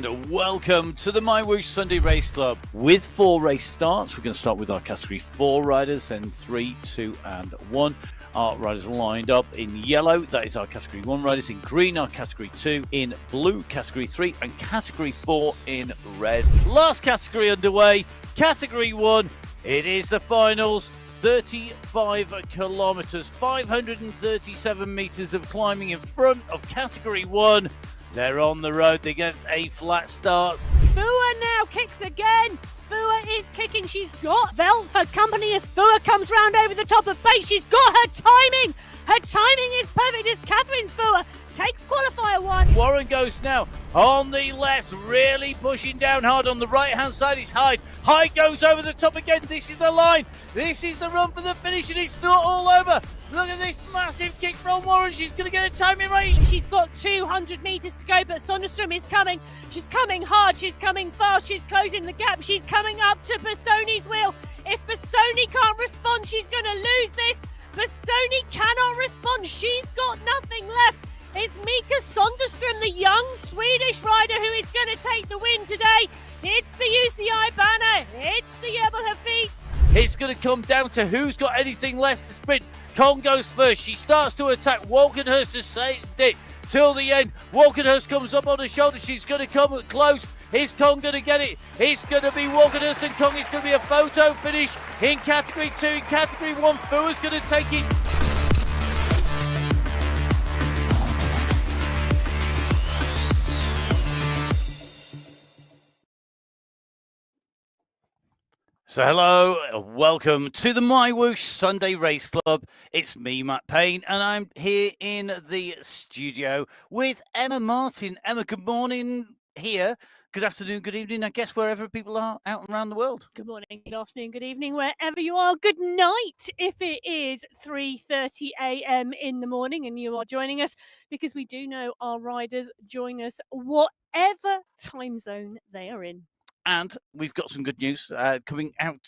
and welcome to the MyWhoosh Sunday Race Club. With 4 race starts, we're going to start with our Category 4 riders, then 3, 2 and 1. Our riders lined up in yellow, that is our Category 1 riders. In green, our Category 2. In blue, Category 3. And Category 4 in red. Last category underway, Category 1. It is the finals. 35 kilometres, 537 metres of climbing in front of Category 1. They're on the road. They get a flat start. Fua now kicks again. Fua is kicking. She's got Velt for company as Fua comes round over the top of base. She's got her timing. Her timing is perfect as Catherine Fua takes qualifier 1. Warren goes now on the left, really pushing down hard. On the right-hand side is Hyde. Hyde goes over the top again. This is the line. This is the run for the finish, and it's not all over. Look at this massive kick from Warren. She's going to get a timing race. She's got 200 metres to go, but Sonderstrom is coming. She's coming hard. She's coming fast. She's closing the gap. She's coming up to Bassoni's wheel. If Bassoni can't respond, she's going to lose this. Bassoni cannot respond. She's got nothing left. It's Mika Sonderstrom, the young Swedish rider, who is going to take the win today. It's the UCI banner. It's the Jebel feet. It's going to come down to who's got anything left to sprint. Kong goes first. She starts to attack. Walkenhurst has saved it till the end. Walkenhurst comes up on her shoulder. She's going to come close. Is Kong going to get it? It's going to be Walkenhurst and Kong. It's going to be a photo finish in Category 2. In Category 1, Fua's going to take it. So hello, welcome to the MyWhoosh Sunday Race Club. It's me, Matt Payne, and I'm here in the studio with Emma Martin. Emma, good morning here. Good afternoon, good evening, I guess, wherever people are out and around the world. Good morning, good afternoon, good evening, wherever you are. Good night if it is 3:30 a.m. in the morning and you are joining us, because we do know our riders join us whatever time zone they are in. And we've got some good news coming out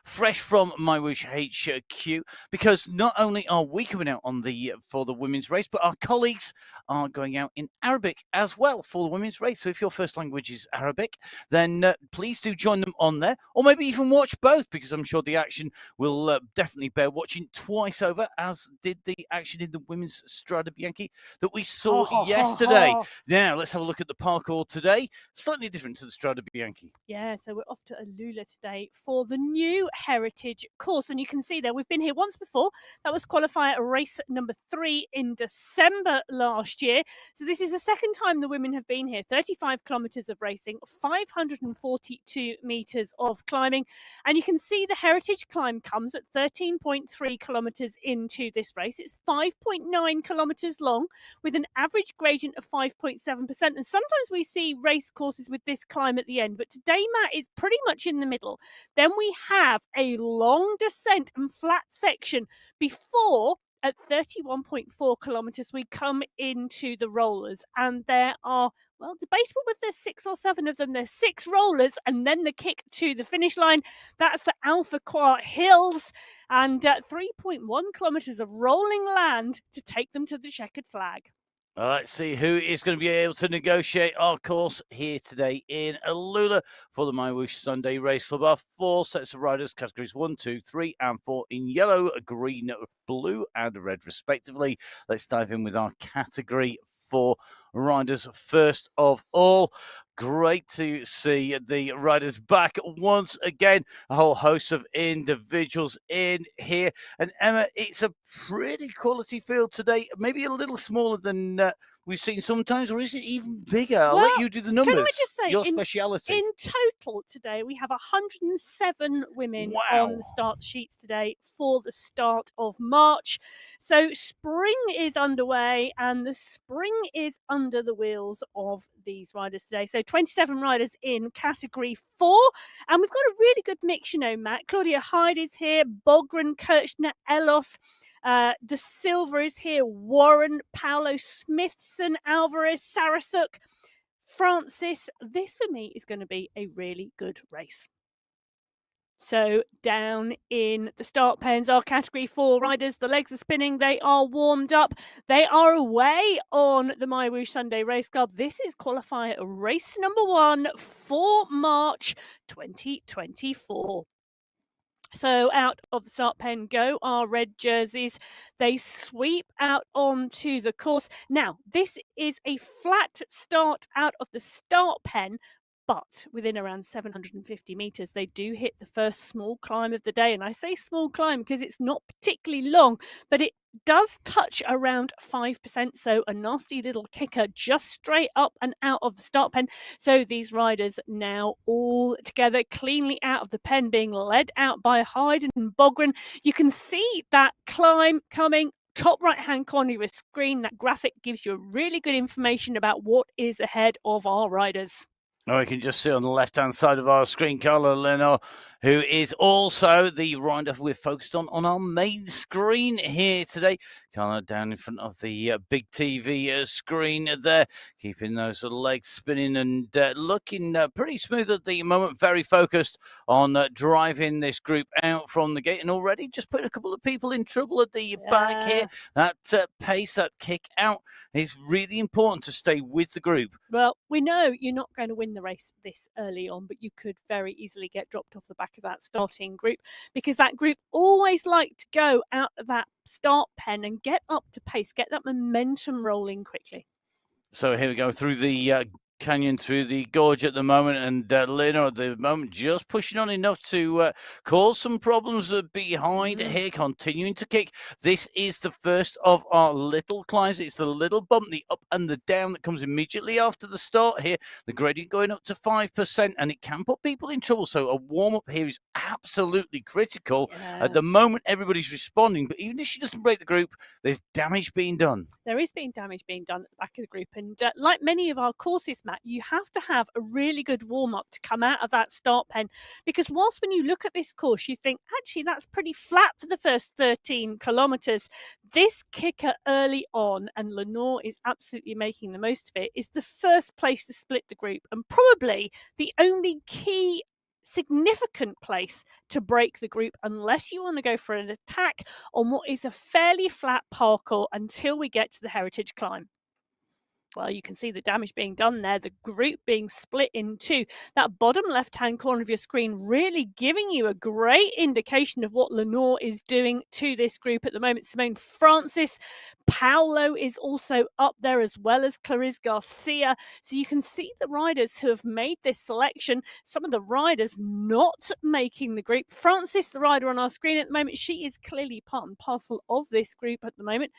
fresh from MyWhoosh HQ, because not only are we coming out on for the women's race, but our colleagues are going out in Arabic as well for the women's race. So if your first language is Arabic, then please do join them on there, or maybe even watch both, because I'm sure the action will definitely bear watching twice over, as did the action in the women's Strada Bianchi that we saw yesterday. Now, let's have a look at the parkour today. Slightly different to the Strada Bianchi. Yeah, so we're off to Alula today for the new heritage course. And you can see there, we've been here once before. That was qualifier race number 3 in December last year. So this is the second time the women have been here. 35 kilometres of racing, 542 metres of climbing. And you can see the heritage climb comes at 13.3 kilometres into this race. It's 5.9 kilometres long with an average gradient of 5.7%. And sometimes we see race courses with this climb at the end, but today, Matt, it's pretty much in the middle. Then we have a long descent and flat section before, at 31.4 kilometres, we come into the rollers. And there are, well, debatable whether there's 6 or 7 of them. There's 6 rollers and then the kick to the finish line. That's the Alpha Quart Hills, and 3.1 kilometres of rolling land to take them to the checkered flag. Let's see who is going to be able to negotiate our course here today in Alula for the MyWhoosh Sunday Race Club. Our 4 sets of riders, categories 1, 2, 3 and 4 in yellow, green, blue and red respectively. Let's dive in with our category 4 riders first of all. Great to see the riders back once again. A whole host of individuals in here. And Emma, it's a pretty quality field today. Maybe a little smaller than we've seen sometimes, or is it even bigger? I'll let you do the numbers. Can I just say, your speciality. In total today, we have 107 women on the start sheets today for the start of March. So spring is underway, and the spring is under the wheels of these riders today. So 27 riders in category 4, and we've got a really good mix, you know, Matt. Claudia Hyde is here, Bogren, Kirchner, Elos, De Silva is here, Warren, Paolo Smithson, Alvarez, Sarasuk, Francis. This for me is going to be a really good race. So down in the start pens are Category 4 riders. The legs are spinning. They are warmed up. They are away on the MyWhoosh Sunday Race Club. This is qualifier race number 1 for March 2024. So out of the start pen go our red jerseys. They sweep out onto the course. Now, this is a flat start out of the start pen, but within around 750 meters, they do hit the first small climb of the day. And I say small climb because it's not particularly long, but it does touch around 5%. So a nasty little kicker just straight up and out of the start pen. So these riders now all together cleanly out of the pen, being led out by Hyde and Bogren. You can see that climb coming. Top right hand corner of your screen, that graphic gives you really good information about what is ahead of our riders. Oh, we can just see on the left-hand side of our screen, Carla Lenore, who is also the rider we're focused on our main screen here today. Carla down in front of the big TV screen there, keeping those legs spinning and looking pretty smooth at the moment, very focused on driving this group out from the gate, and already just putting a couple of people in trouble at the back here. That pace, that kick out is really important to stay with the group. Well, we know you're not going to win the race this early on, but you could very easily get dropped off the back of that starting group, because that group always like to go out of that start pen and get up to pace, get that momentum rolling quickly. So here we go through the canyon, through the gorge at the moment, and Lena at the moment just pushing on enough to cause some problems behind here, continuing to kick. This is the first of our little climbs. It's the little bump, the up and the down that comes immediately after the start here. The gradient going up to 5%, and it can put people in trouble. So a warm-up here is absolutely critical. At the moment, everybody's responding, but even if she doesn't break the group, there's damage being done. There is damage being done at the back of the group. And like many of our courses, Matt, you have to have a really good warm-up to come out of that start pen. Because whilst when you look at this course, you think, actually, that's pretty flat for the first 13 kilometres. This kicker early on, and Lenore is absolutely making the most of it, is the first place to split the group, and probably the only key significant place to break the group, unless you want to go for an attack on what is a fairly flat parkour until we get to the heritage climb. Well, you can see the damage being done there, the group being split in two. That bottom left-hand corner of your screen really giving you a great indication of what Lenore is doing to this group at the moment. Simone Francis, Paolo is also up there, as well as Clarice Garcia. So you can see the riders who have made this selection. Some of the riders not making the group. Francis, the rider on our screen at the moment, she is clearly part and parcel of this group at the moment.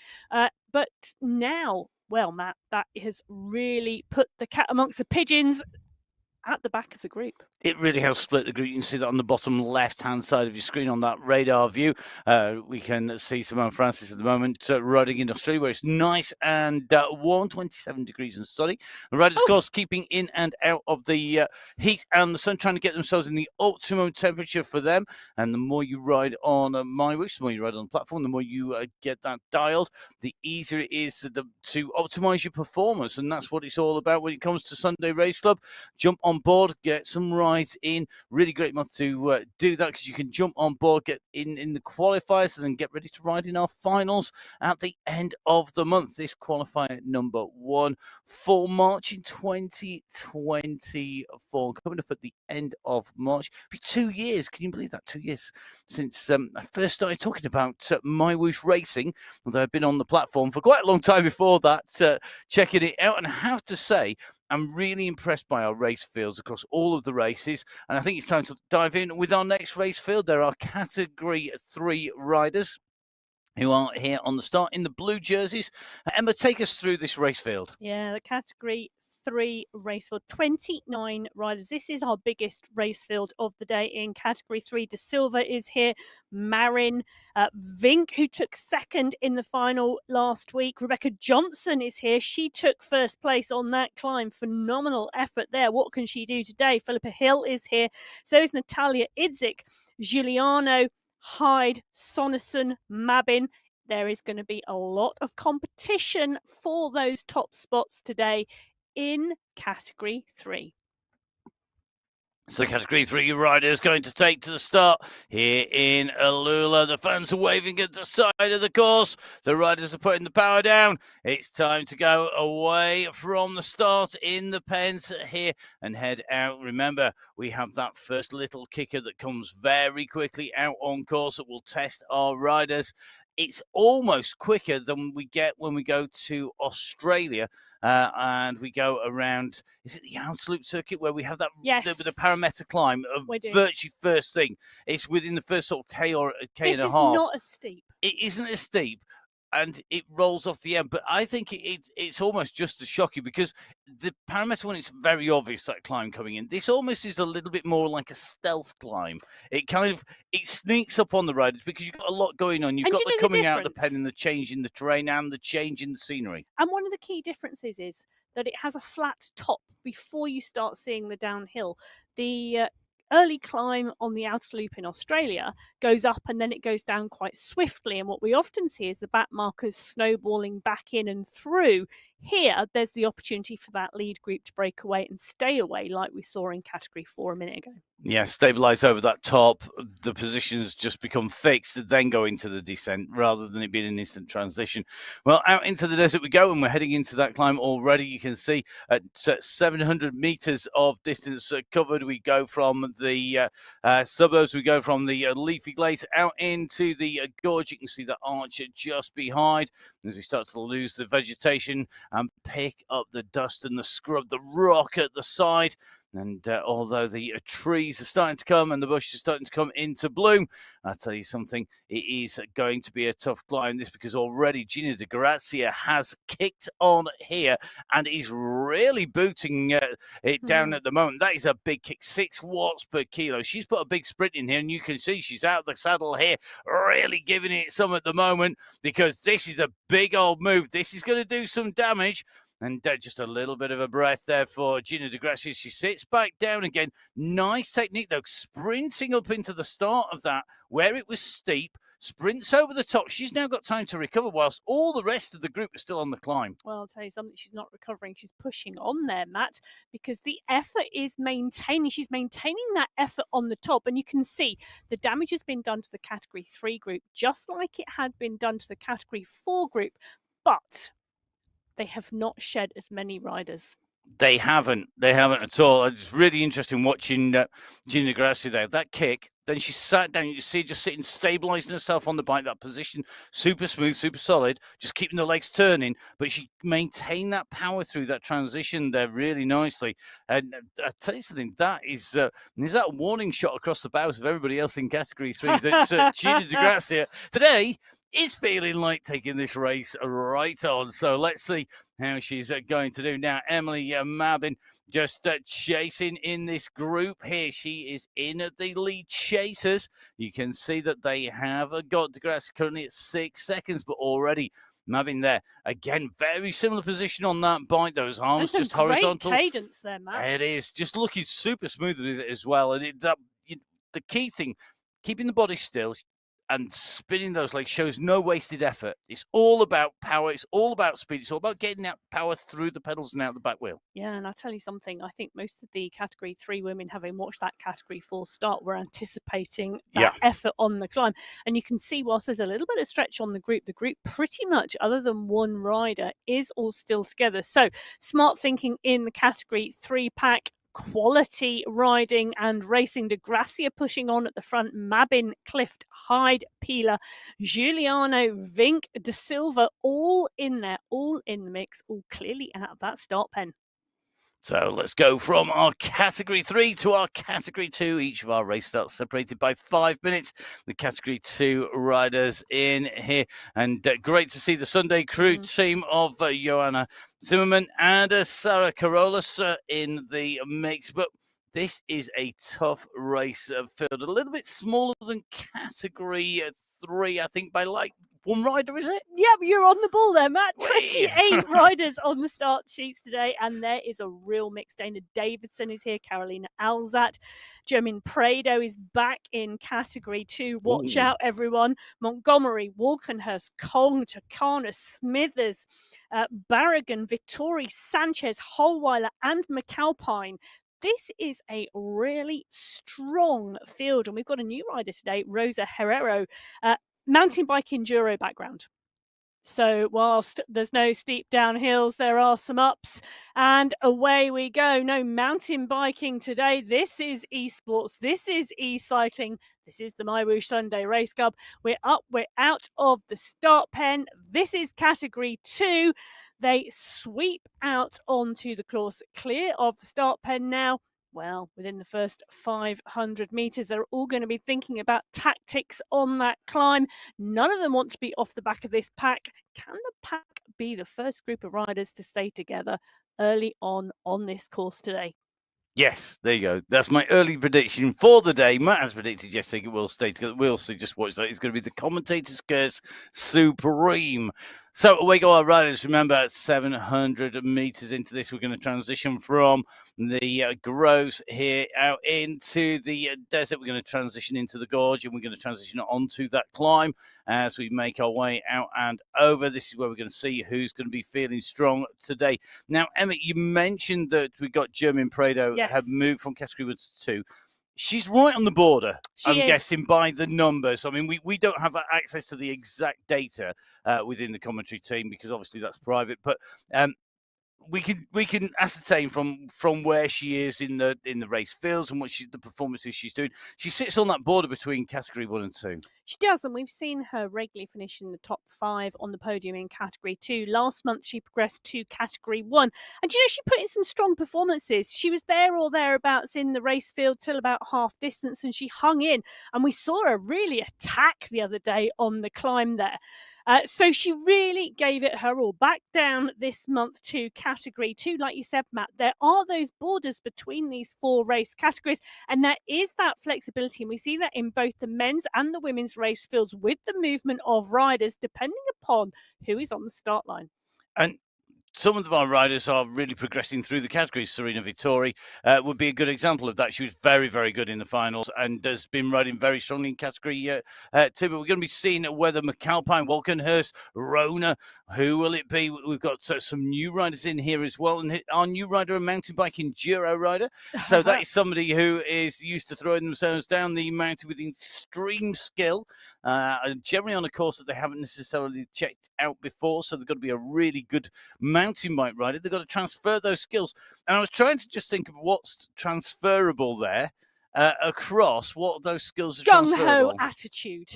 But now, well, Matt, that has really put the cat amongst the pigeons at the back of the group. It really has split the group. You can see that on the bottom left-hand side of your screen on that radar view. We can see Simone Francis at the moment riding in Australia, where it's nice and warm, 27 degrees and sunny. The riders, of course, keeping in and out of the heat and the sun, trying to get themselves in the optimum temperature for them. And the more you ride on MyWhoosh, the more you ride on the platform, the more you get that dialed, the easier it is to optimize your performance. And that's what it's all about when it comes to Sunday Race Club. Jump on board, get some rides in. Really great month to do that, because you can jump on board, get in the qualifiers, and then get ready to ride in our finals at the end of the month. This qualifier number 1 for March in 2024, coming up at the end of March. It'll be 2 years. Can you believe that? 2 years since I first started talking about MyWhoosh racing, although I've been on the platform for quite a long time before that, checking it out. And I have to say, I'm really impressed by our race fields across all of the races, and I think it's time to dive in with our next race field. There are Category 3 riders who are here on the start in the blue jerseys. Emma, take us through this race field. Yeah, the Category 3 race field, 29 riders. This is our biggest race field of the day in Category 3. De Silva is here, Marin, Vink, who took second in the final last week. Rebecca Johnson is here. She took first place on that climb. Phenomenal effort there. What can she do today? Philippa Hill is here. So is Natalia Idzik, Giuliano, Hyde, Sonnerson, Mabin. There is going to be a lot of competition for those top spots today in Category 3. So the Category 3 rider is going to take to the start here in Alula. The fans are waving at the side of the course. The riders are putting the power down. It's time to go away from the start in the pens here and head out. Remember, we have that first little kicker that comes very quickly out on course that will test our riders. It's almost quicker than we get when we go to Australia. And we go around, is it the outer loop circuit where we have that the parameter climb of virtually first thing? It's within the first sort of K or a K and a half. This is not as steep. It isn't as steep, and it rolls off the end. But I think it's almost just as shocking because the parameter one, it's very obvious that climb coming in. This almost is a little bit more like a stealth climb. It sneaks up on the riders because you've got a lot going on. You've got the coming out of the pen and the change in the terrain and the change in the scenery. And one of the key differences is that it has a flat top before you start seeing the downhill. The early climb on the outer loop in Australia goes up and then it goes down quite swiftly. And what we often see is the back markers snowballing back in and through. Here, there's the opportunity for that lead group to break away and stay away like we saw in Category 4 a minute ago. Yeah, stabilise over that top. The positions just become fixed, then go into the descent rather than it being an instant transition. Well, out into the desert we go, and we're heading into that climb already. You can see at 700 meters of distance covered. We go from the suburbs, we go from the leafy glades out into the gorge. You can see the arch just behind. As we start to lose the vegetation and pick up the dust and the scrub, the rock at the side. And although the trees are starting to come and the bushes are starting to come into bloom, I'll tell you something, it is going to be a tough climb. This because already Gina Di Grazia has kicked on here and is really booting it down at the moment. That is a big kick, 6 watts per kilo. She's put a big sprint in here, and you can see she's out of the saddle here, really giving it some at the moment because this is a big old move. This is going to do some damage. And just a little bit of a breath there for Gina Di Grazia. She sits back down again. Nice technique, though, sprinting up into the start of that where it was steep, sprints over the top. She's now got time to recover whilst all the rest of the group are still on the climb. Well, I'll tell you something, she's not recovering. She's pushing on there, Matt, because the effort is maintaining. She's maintaining that effort on the top. And you can see the damage has been done to the Category 3 group, just like it had been done to the Category 4 group. But they have not shed as many riders. They haven't at all. It's really interesting watching Gina Di Grazia there. That kick, then she sat down. You see her just sitting, stabilising herself on the bike. That position, super smooth, super solid, just keeping the legs turning. But she maintained that power through that transition there really nicely. And I tell you something, that is there's that warning shot across the bows of everybody else in Category 3 that Gina Di Grazia today is feeling like taking this race right on. So let's see how she's going to do now. Emily Mabin just chasing in this group here. She is in the lead chasers. You can see that they have got Di Grazia currently at 6 seconds, but already Mabin there. Again, very similar position on that bike. Those arms just horizontal. Great cadence there, Matt. It is just looking super smooth as well. And the key thing, keeping the body still and spinning those legs shows no wasted effort. It's all about power. It's all about speed. It's all about getting that power through the pedals and out the back wheel. Yeah, and I'll tell you something. I think most of the Category 3 women, having watched that Category 4 start, were anticipating that effort on the climb. And you can see whilst there's a little bit of stretch on the group pretty much, other than one rider, is all still together. So smart thinking in the Category 3 pack. Quality riding and racing. Di Grazia pushing on at the front. Mabin, Clift, Hyde, Peeler, Giuliano, Vink, De Silva, all in there, all in the mix, all clearly out of that start pen. So let's go from our Category 3 to our Category 2. Each of our race starts separated by 5 minutes. The Category 2 riders in here. And great to see the Sunday crew team of Joanna Zimmerman and Sarah Carolus in the mix. But this is a tough race field. A little bit smaller than Category 3, I think, by like one rider, is it? Yeah, you're on the ball there, Matt. 28 riders on the start sheets today, and there is a real mix. Dana Davidson is here, Carolina Alzat. Jermaine Prado is back in Category 2. Watch out, everyone. Montgomery, Walkenhurst, Kong, Takana, Smithers, Barragan, Vittori, Sanchez, Holweiler, and McAlpine. this is a really strong field, and we've got a new rider today, Rosa Herrero, mountain bike enduro background. So whilst there's no steep downhills, there are some ups, and away we go. No mountain biking today. This is esports. This is e-cycling. This is the MyWhoosh Sunday Race Club. We're up. We're out of the start pen. This is category 2. They sweep out onto the course, clear of the start pen now. Well, within the first 500 metres, they're all going to be thinking about tactics on that climb. None of them want to be off the back of this pack. Can the pack be the first group of riders to stay together early on this course today? Yes, there you go. That's my early prediction for the day. Matt has predicted yesterday it will stay together. We'll see. Just watch that. It's going to be the commentator's curse supreme. So away go our riders. Remember, 700 meters into this, we're going to transition from the groves here out into the desert. We're going to transition into the gorge, and we're going to transition onto that climb as we make our way out and over. This is where we're going to see who's going to be feeling strong today. Now, Emma, you mentioned that we got German Prado have moved from category 1 to 2. She's right on the border, I'm guessing, by the numbers. I mean, we don't have access to the exact data within the commentary team because obviously that's private. But we can ascertain from where she is in the race fields and what the performances she's doing. She sits on that border between category 1 and 2. She does, and we've seen her regularly finish in the top 5 on the podium in category 2. Last month, she progressed to category 1. And, she put in some strong performances. She was there or thereabouts in the race field till about half distance, and she hung in. And we saw her really attack the other day on the climb there. So she really gave it her all. Back down this month to category 2. Like you said, Matt, there are those borders between these 4 race categories, and there is that flexibility. And we see that in both the men's and the women's race fields with the movement of riders, depending upon who is on the start line. And some of our riders are really progressing through the categories. Serena Vittori would be a good example of that. She was very, very good in the finals and has been riding very strongly in category 2. But we're going to be seeing whether McAlpine, Walkenhurst, Rona, who will it be? We've got some new riders in here as well. And our new rider, a mountain bike enduro rider. So that is somebody who is used to throwing themselves down the mountain with extreme skill. Generally on a course that they haven't necessarily checked out before. So they've got to be a really good mountain bike rider. They've got to transfer those skills. And I was trying to just think of what's transferable there across what those skills are transferable. Gung-ho attitude.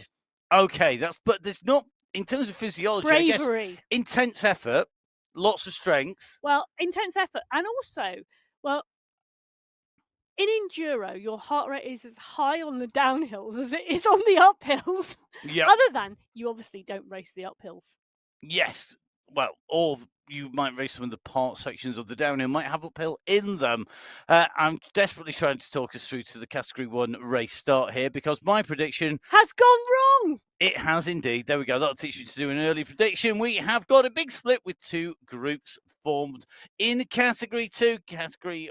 Okay, but there's not, in terms of physiology, bravery. I guess, intense effort, lots of strength. Well, intense effort. And also, in enduro, your heart rate is as high on the downhills as it is on the uphills. Yep. Other than you obviously don't race the uphills. Yes. Well, or you might race some of the part sections of the downhill, might have uphill in them. I'm desperately trying to talk us through to the category 1 race start here because my prediction has gone wrong. It has indeed. There we go. That'll teach you to do an early prediction. We have got a big split with 2 groups formed in category 2. Category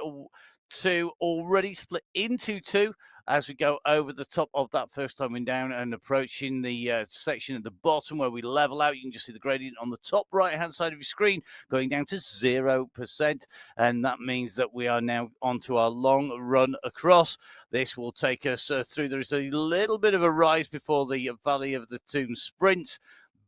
2 already split into 2 as we go over the top of that first timing down and approaching the section at the bottom where we level out. You can just see the gradient on the top right-hand side of your screen going down to 0%. And that means that we are now onto our long run across. This will take us through. There's a little bit of a rise before the Valley of the Tomb sprint,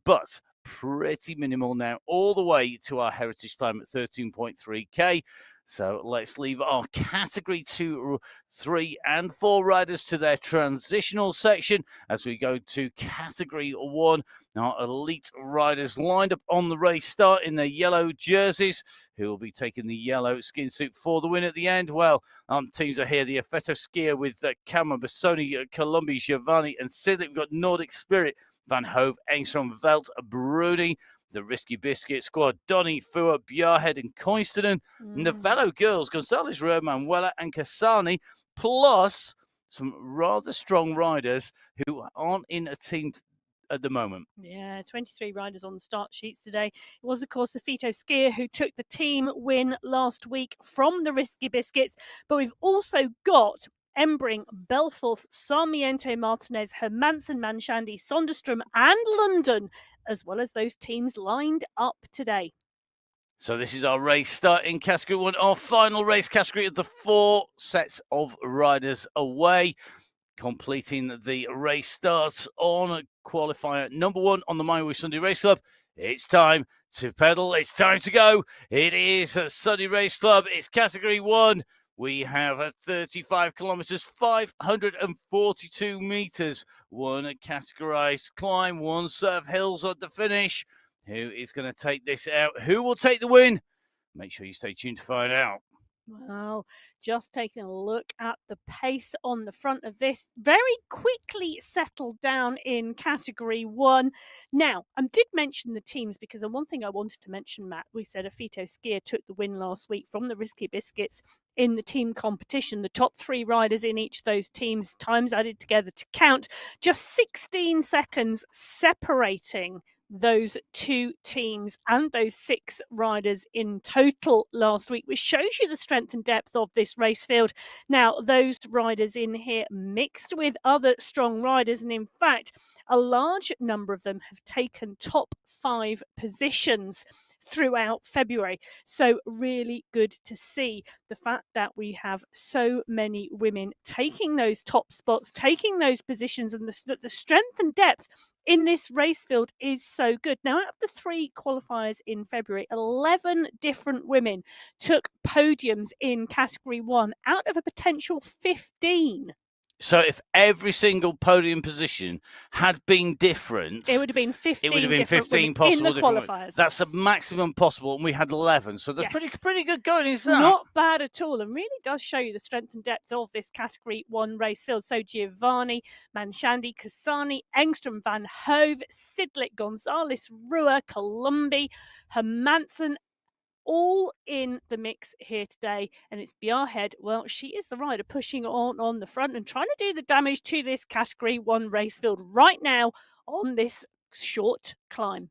but pretty minimal now, all the way to our heritage climb at 13.3k. So let's leave our category 2, 3, and 4 riders to their transitional section as we go to category 1. Our elite riders lined up on the race start in their yellow jerseys, who will be taking the yellow skin suit for the win at the end. Well, our teams are here. The Effetto skier with Cameron, Bassoni, Colombi, Giovanni, and Sidley. We've got Nordic Spirit, Van Hove, Engstrom, Velt, Bruni. The Risky Biscuit squad, Donny, Fua, Bjarhead, and Koistinen. And the fellow girls, Gonzalez, Rue, Manuela, and Cassani, plus some rather strong riders who aren't in a team at the moment. Yeah, 23 riders on the start sheets today. It was, of course, the Fito skier who took the team win last week from the Risky Biscuits. But we've also got Embring, Belforth, Sarmiento, Martinez, Hermansen, Manshandi, Sonderstrom, and London, as well as those teams lined up today. So this is our race start in category 1, our final race category of the 4 sets of riders away. Completing the race starts on qualifier number 1 on the MyWhoosh Sunday Race Club. It's time to pedal. It's time to go. It is a Sunday Race Club. It's category 1. We have a 35 kilometers, 542 meters, one categorized climb, one set of hills at the finish. Who is going to take this out? Who will take the win? Make sure you stay tuned to find out. Well, just taking a look at the pace on the front of this, very quickly settled down in category 1. Now, I did mention the teams because one thing I wanted to mention, Matt, we said Afito Skier took the win last week from the Risky Biscuits in the team competition. The top 3 riders in each of those teams, times added together to count, just 16 seconds separating those 2 teams and those 6 riders in total last week, which shows you the strength and depth of this race field. Now, those riders in here mixed with other strong riders, and in fact, a large number of them have taken top 5 positions throughout February. So really good to see the fact that we have so many women taking those top spots, taking those positions, and the strength and depth in this race field is so good. Now, out of the 3 qualifiers in February, 11 different women took podiums in category 1 out of a potential 15. So if every single podium position had been different, it would have been 15. It would have been 15 possible in the qualifiers. That's the maximum possible, and we had 11. So that's pretty good going, isn't that? Not bad at all, and really does show you the strength and depth of this category 1 race field. So Giovanni, Manshandi, Kasani, Engstrom, Van Hove, Sidlick, Gonzalez, Rua, Columbi, Hermansen, all in the mix here today. And it's Bjarhead. Well, she is the rider pushing on the front and trying to do the damage to this category 1 race field right now on this short climb.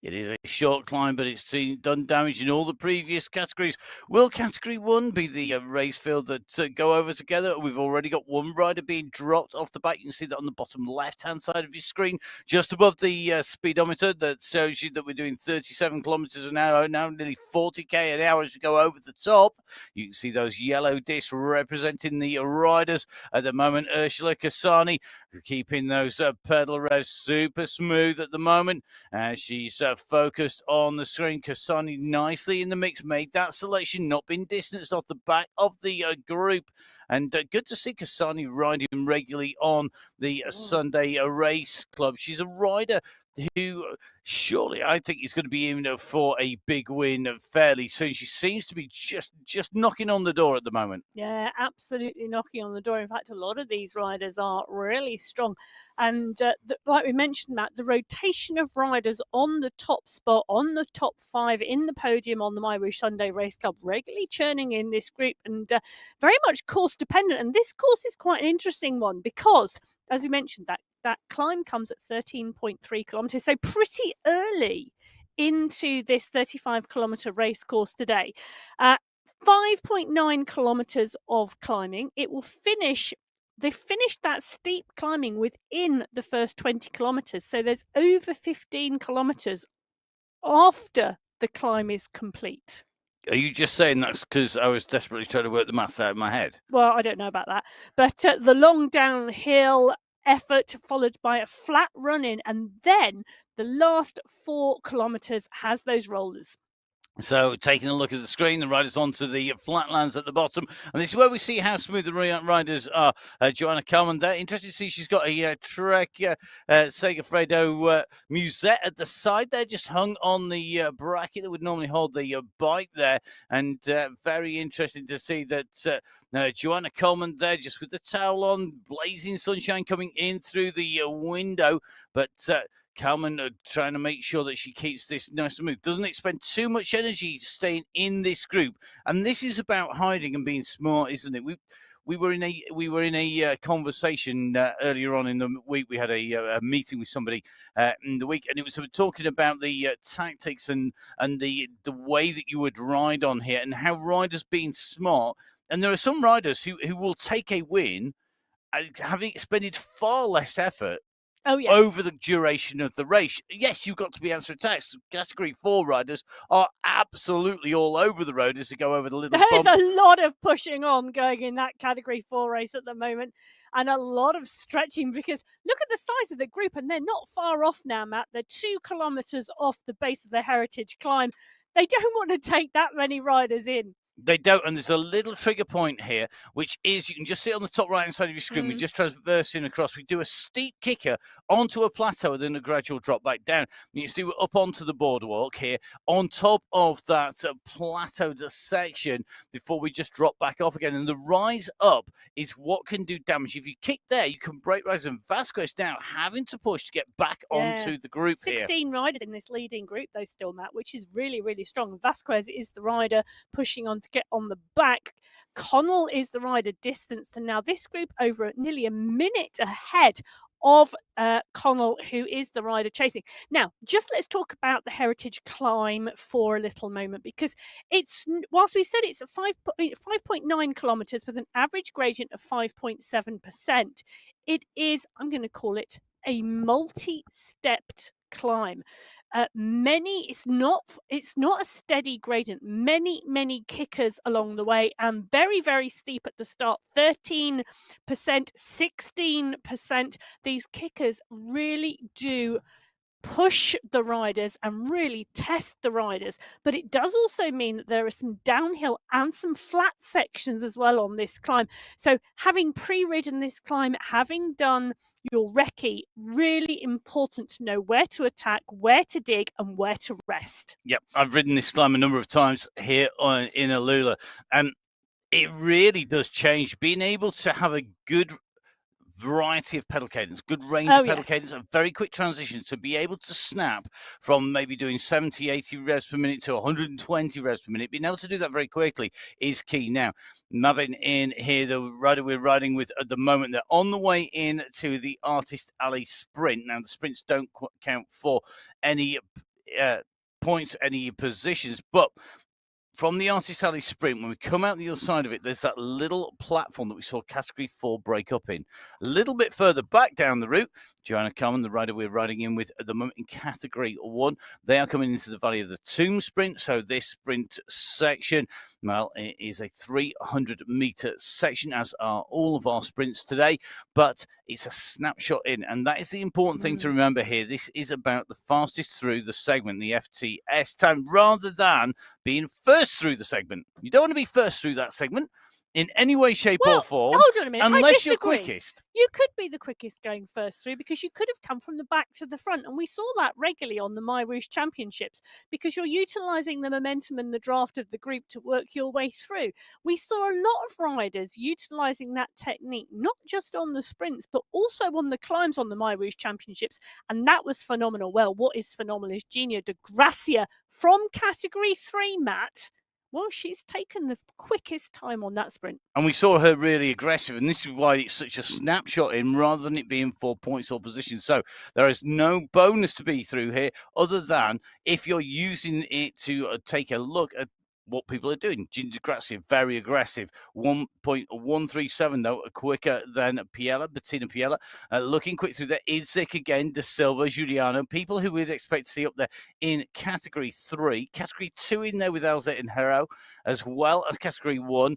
It is a short climb, but it's done damage in all the previous categories. Will category 1 be the race field that go over together? We've already got one rider being dropped off the back. You can see that on the bottom left-hand side of your screen, just above the speedometer that shows you that we're doing 37 kilometers an hour, now nearly 40k an hour as we go over the top. You can see those yellow discs representing the riders at the moment. Ursula Kasani keeping those pedal revs super smooth at the moment. She's focused on the screen. Kasani nicely in the mix, made that selection, not been distanced off the back of the group. And good to see Kasani riding regularly on the Sunday Race Club. She's a rider who surely I think is going to be in for a big win fairly soon. She seems to be just knocking on the door at the moment. Yeah, absolutely knocking on the door. In fact, a lot of these riders are really strong. And like we mentioned, Matt, the rotation of riders on the top spot, on the top 5 in the podium on the MyWhoosh Sunday Race Club, regularly churning in this group and very much course dependent. And this course is quite an interesting one because, as we mentioned, that climb comes at 13.3 kilometers, so pretty early into this 35-kilometer race course today. 5.9 kilometers of climbing. It will finish. They finished that steep climbing within the first 20 kilometers, so there's over 15 kilometers after the climb is complete. Are you just saying that's because I was desperately trying to work the maths out of my head? Well, I don't know about that, but the long downhill effort followed by a flat run-in, and then the last 4 kilometers has those rollers. So taking a look at the screen, the riders onto the flatlands at the bottom. And this is where we see how smooth the riders are. Joanna Coleman there. Interesting to see she's got a Trek Segafredo Musette at the side there, just hung on the bracket that would normally hold the bike there. And very interesting to see that Joanna Coleman there, just with the towel on, blazing sunshine coming in through the window. But Kalman trying to make sure that she keeps this nice and smooth, doesn't expend too much energy staying in this group. And this is about hiding and being smart, isn't it? We were in a conversation earlier on in the week. We had a meeting with somebody in the week, and it was talking about the tactics and the way that you would ride on here and how riders being smart. And there are some riders who will take a win having expended far less effort Oh, yes. over the duration of the race. Yes, you've got to be answer attacks. Category 4 riders are absolutely all over the road as they go over the little There's bump. a lot of pushing on going in that Category 4 race at the moment, and a lot of stretching, because look at the size of the group, and they're not far off now, Matt. They're 2 kilometres off the base of the Heritage Climb. They don't want to take that many riders in. They don't, and there's a little trigger point here, which is you can just see it on the top right-hand side of your screen. We just traversing across. We do a steep kicker onto a plateau and then a gradual drop back down. You can see we're up onto the boardwalk here, on top of that plateaued section before we just drop back off again. And the rise up is what can do damage. If you kick there, you can break riders. And Vasquez now having to push to get back onto the group 16 riders in this leading group, though, still, Matt, which is really, really strong. Vasquez is the rider pushing on to get on the back. Connell is the rider distanced, and now this group over at nearly a minute ahead of Connell, who is the rider chasing. Now, just let's talk about the Heritage Climb for a little moment, because it's, whilst we said it's a 5.9 kilometres with an average gradient of 5.7%, it is, I'm going to call it, a multi-stepped climb. It's not a steady gradient. Many kickers along the way, and very, very steep at the start. 13%, 16%. These kickers really do push the riders and really test the riders, but it does also mean that there are some downhill and some flat sections as well on this climb. So having pre-ridden this climb, having done your recce, really important to know where to attack, where to dig, and where to rest. Yep, I've ridden this climb a number of times here in Alula, and it really does change. Being able to have a good variety of pedal cadence, good range of pedal cadence, and very quick transitions to be able to snap from maybe doing 70, 80 revs per minute to 120 revs per minute. Being able to do that very quickly is key. Now, nabbing in here, the rider we're riding with at the moment, they're on the way in to the Artist Alley Sprint. Now, the sprints don't count for any points, any positions, but from the Artist Alley Sprint, when we come out the other side of it, there's that little platform that we saw Category 4 break up in. A little bit further back down the route, Joanna Carmen, the rider we're riding in with at the moment in Category 1, they are coming into the Valley of the Tomb Sprint. So this sprint section, well, it is a 300-metre section, as are all of our sprints today, but it's a snapshot in, and that is the important thing to remember here. This is about the fastest through the segment, the FTS time, rather than being first through the segment. You don't want to be first through that segment in any way, shape, or form. Hold on a minute. Unless you're quickest. You could be the quickest going first through, because you could have come from the back to the front. And we saw that regularly on the MyWhoosh Championships, because you're utilising the momentum and the draft of the group to work your way through. We saw a lot of riders utilising that technique, not just on the sprints, but also on the climbs on the MyWhoosh Championships. And that was phenomenal. Well, what is phenomenal is Gina de Gracia from Category 3, Matt. Well, she's taken the quickest time on that sprint. And we saw her really aggressive, and this is why it's such a snapshot in rather than it being 4 points or positions. So there is no bonus to be through here other than if you're using it to take a look at what people are doing. Gina de Gracia, very aggressive. 1.137, though, quicker than Bettina Piella. Looking quick through there. Idzik again, De Silva, Giuliano, people who we'd expect to see up there in Category 3. Category 2 in there with Elza and Hero, as well as Category 1.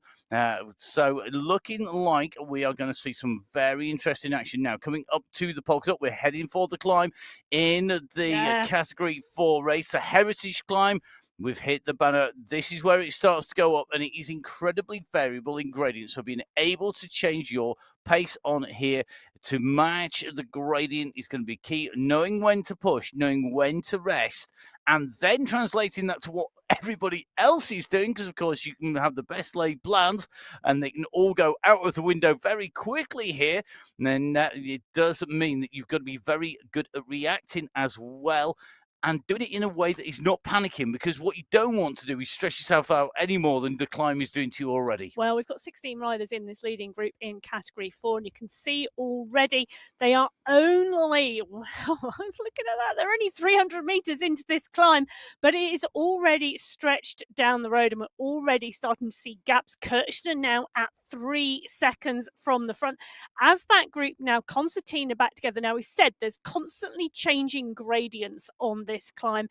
So looking like we are going to see some very interesting action now. Coming up to the polka dot, we're heading for the climb in the Category 4 race, the Heritage Climb. We've hit the banner. This is where it starts to go up, and it is incredibly variable in gradient. So being able to change your pace on here to match the gradient is going to be key. Knowing when to push, knowing when to rest, and then translating that to what everybody else is doing, because of course you can have the best laid plans and they can all go out of the window very quickly here. And then it does mean that you've got to be very good at reacting as well. and doing it in a way that is not panicking, because what you don't want to do is stress yourself out any more than the climb is doing to you already. Well, we've got 16 riders in this leading group in category 4, and you can see already they are only, well, looking at that, they're only 300 meters into this climb, but it is already stretched down the road, and we're already starting to see gaps. Kirchner now at 3 seconds from the front. As that group now concertina back together, now we said there's constantly changing gradients on this climb,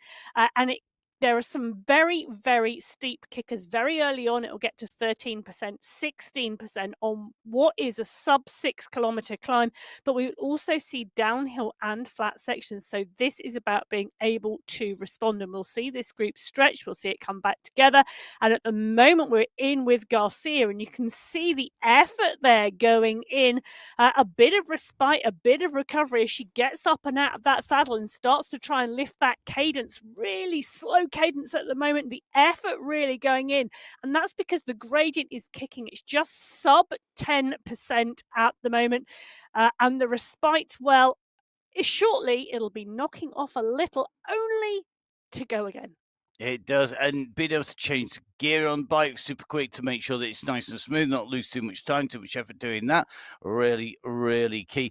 and there are some very, very steep kickers. Very early on, it will get to 13%, 16% on what is a sub 6 kilometer climb. But we also see downhill and flat sections. So this is about being able to respond. And we'll see this group stretch. We'll see it come back together. And at the moment, we're in with Garcia. And you can see the effort there going in. A bit of respite, a bit of recovery as she gets up and out of that saddle and starts to try and lift that cadence. Really slow cadence at the moment, the effort really going in, and that's because the gradient is kicking. It's just sub 10% at the moment, and the respite, well, shortly it'll be knocking off a little, only to go again. It does, and being able to change the gear on bike super quick to make sure that it's nice and smooth, not lose too much time, too much effort doing that, really, really key.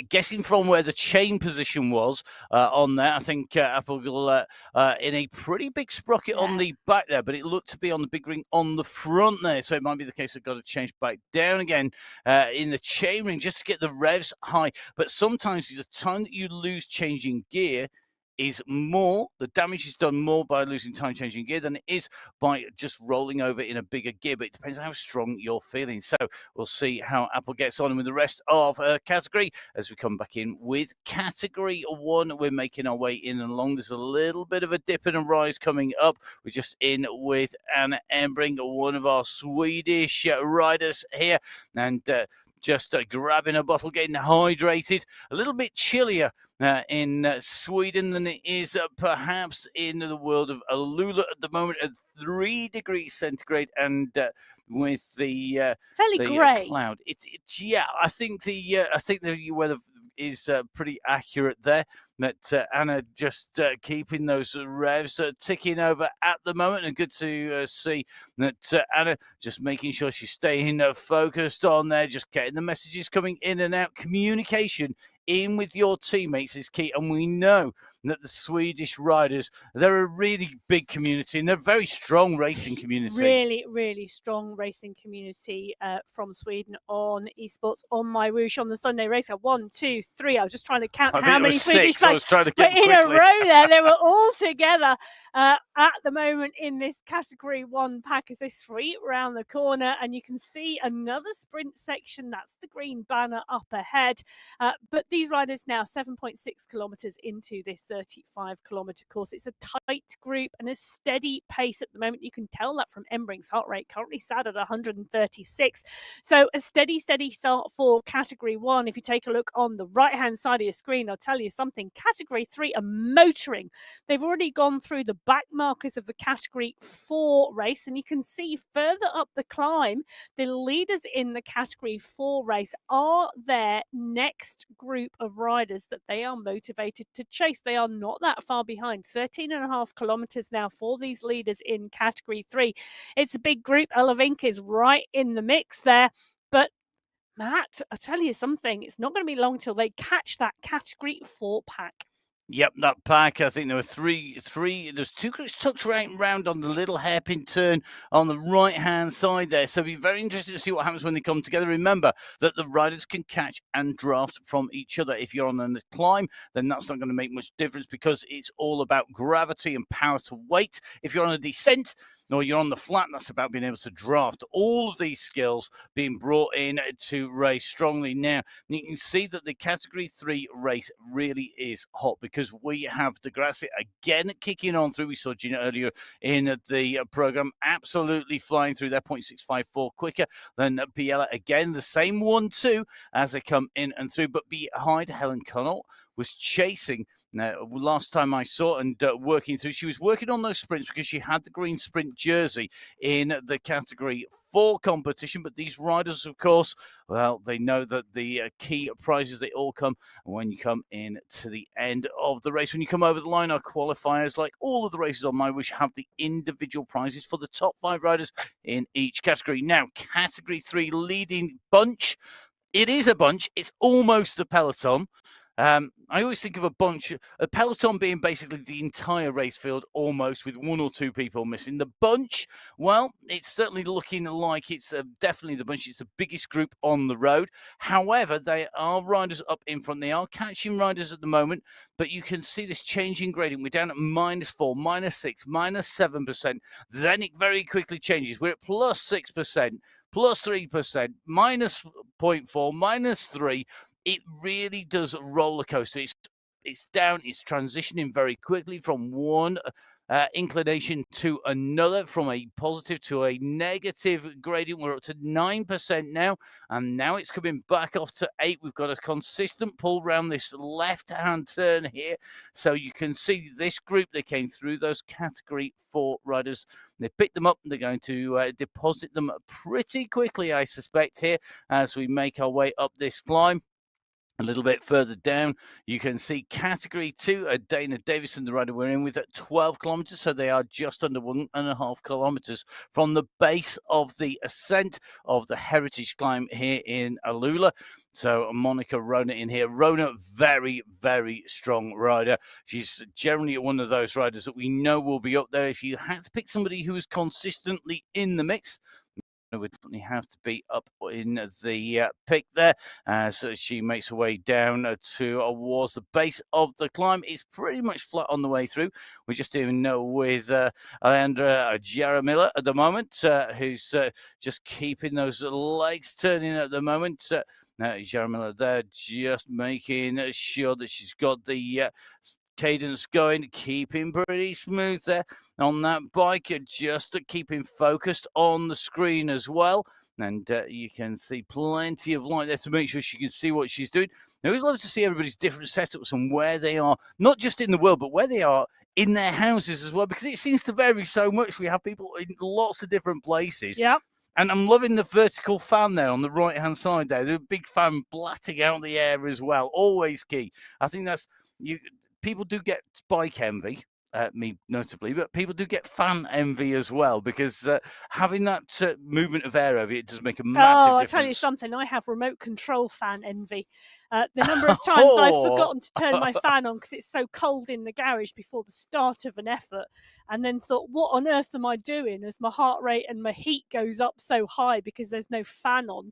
Guessing from where the chain position was on there, I think Apple will in a pretty big sprocket on the back there, but it looked to be on the big ring on the front there, so it might be the case I've got to change back down again in the chain ring just to get the revs high. But sometimes the time that you lose changing gear is more, the damage is done more by losing time changing gear than it is by just rolling over in a bigger gear, but it depends on how strong you're feeling. So we'll see how Apple gets on with the rest of her category as we come back in with category 1. We're making our way in and along. There's a little bit of a dip and a rise coming up. We're just in with Anna Embring, one of our Swedish riders here, and just grabbing a bottle, getting hydrated. A little bit chillier in Sweden than it is perhaps in the world of Alula at the moment at 3 degrees centigrade, and with the fairly grey cloud. I think the weather is pretty accurate there. That Anna just keeping those revs ticking over at the moment, and good to see that Anna just making sure she's staying focused on there, just getting the messages coming in and out. Communication in with your teammates is key, and we know that the Swedish riders, they're a really big community, and they're a very strong racing community. Really, really strong racing community from Sweden on esports on MyWhoosh on the Sunday race. 1, 2, 3. I was just trying to count how many Swedish flags. But in a row there, they were all together at the moment in this category 1 pack as they sweep around the corner, and you can see another sprint section. That's the green banner up ahead. But these riders now 7.6 kilometers into this 35 kilometer course. It's a tight group and a steady pace at the moment. You can tell that from Embring's heart rate, currently sat at 136. So a steady start for category 1. If you take a look on the right hand side of your screen, I'll tell you something. Category 3 are motoring. They've already gone through the back markers of the category 4 race, and you can see further up the climb, the leaders in the category 4 race are their next group of riders that they are motivated to chase. They are not that far behind. 13.5 kilometers now for these leaders in category 3. It's a big group. Elavink is right in the mix there, but Matt, I'll tell you something, it's not going to be long till they catch that category 4 pack. Yep, that pack, I think there were three. There's 2 groups tucked right round on the little hairpin turn on the right-hand side there. So it'll be very interesting to see what happens when they come together. Remember that the riders can catch and draft from each other. If you're on a climb, then that's not going to make much difference because it's all about gravity and power to weight. If you're on a descent, or you're on the flat, that's about being able to draft. All of these skills being brought in to race strongly now. You can see that the category 3 race really is hot because we have Degrassi again kicking on through. We saw Gina earlier in the program, absolutely flying through there, 0.654 quicker than Biella again. The same 1-2 as they come in and through, but behind Helen Connell was chasing. Now, last time I saw and working through, she was working on those sprints because she had the green sprint jersey in the category 4 competition. But these riders, of course, well, they know that the key prizes, they all come when you come in to the end of the race. When you come over the line, our qualifiers, like all of the races on MyWhoosh, have the individual prizes for the top 5 riders in each category. Now, category 3 leading bunch. It is a bunch. It's almost a peloton. I always think of a peloton being basically the entire race field, almost, with 1 or 2 people missing. The bunch, well, it's certainly looking like it's definitely the bunch. It's the biggest group on the road. However, they are riders up in front. They are catching riders at the moment, but you can see this changing gradient. We're down at -4, -6, -7%. Then it very quickly changes. We're at +6%. +3%, -0.4, -3. It really does roller coaster. It's down. It's transitioning very quickly from one inclination to another, from a positive to a negative gradient. We're up to 9% now, and now it's coming back off to 8. We've got a consistent pull around this left-hand turn here, so you can see this group. They came through those category 4 riders. They picked them up and they're going to deposit them pretty quickly, I suspect, here as we make our way up this climb. A little bit further down, you can see category 2, Dana Davison, the rider we're in with, at 12 kilometers. So they are just under 1.5 kilometers from the base of the ascent of the heritage climb here in Alula. So Monica Rona in here. Rona, very, very strong rider. She's generally one of those riders that we know will be up there. If you had to pick somebody who is consistently in the mix, would definitely have to be up in the pick there as she makes her way down towards the base of the climb. It's pretty much flat on the way through. We just even know with Alejandra Jaramillo at the moment, who's just keeping those legs turning at the moment. Jaramillo there just making sure that she's got the cadence going, keeping pretty smooth there on that bike, just keeping focused on the screen as well. And you can see plenty of light there to make sure she can see what she's doing. I always love to see everybody's different setups and where they are, not just in the world, but where they are in their houses as well, because it seems to vary so much. We have people in lots of different places. Yeah. And I'm loving the vertical fan there on the right-hand side there. The big fan blatting out the air as well. Always key. I think that's... People do get bike envy, me notably, but people do get fan envy as well, because having that movement of air over it does make a massive difference. I'll tell you something. I have remote control fan envy. The number of times I've forgotten to turn my fan on because it's so cold in the garage before the start of an effort, and then thought, what on earth am I doing as my heart rate and my heat goes up so high because there's no fan on.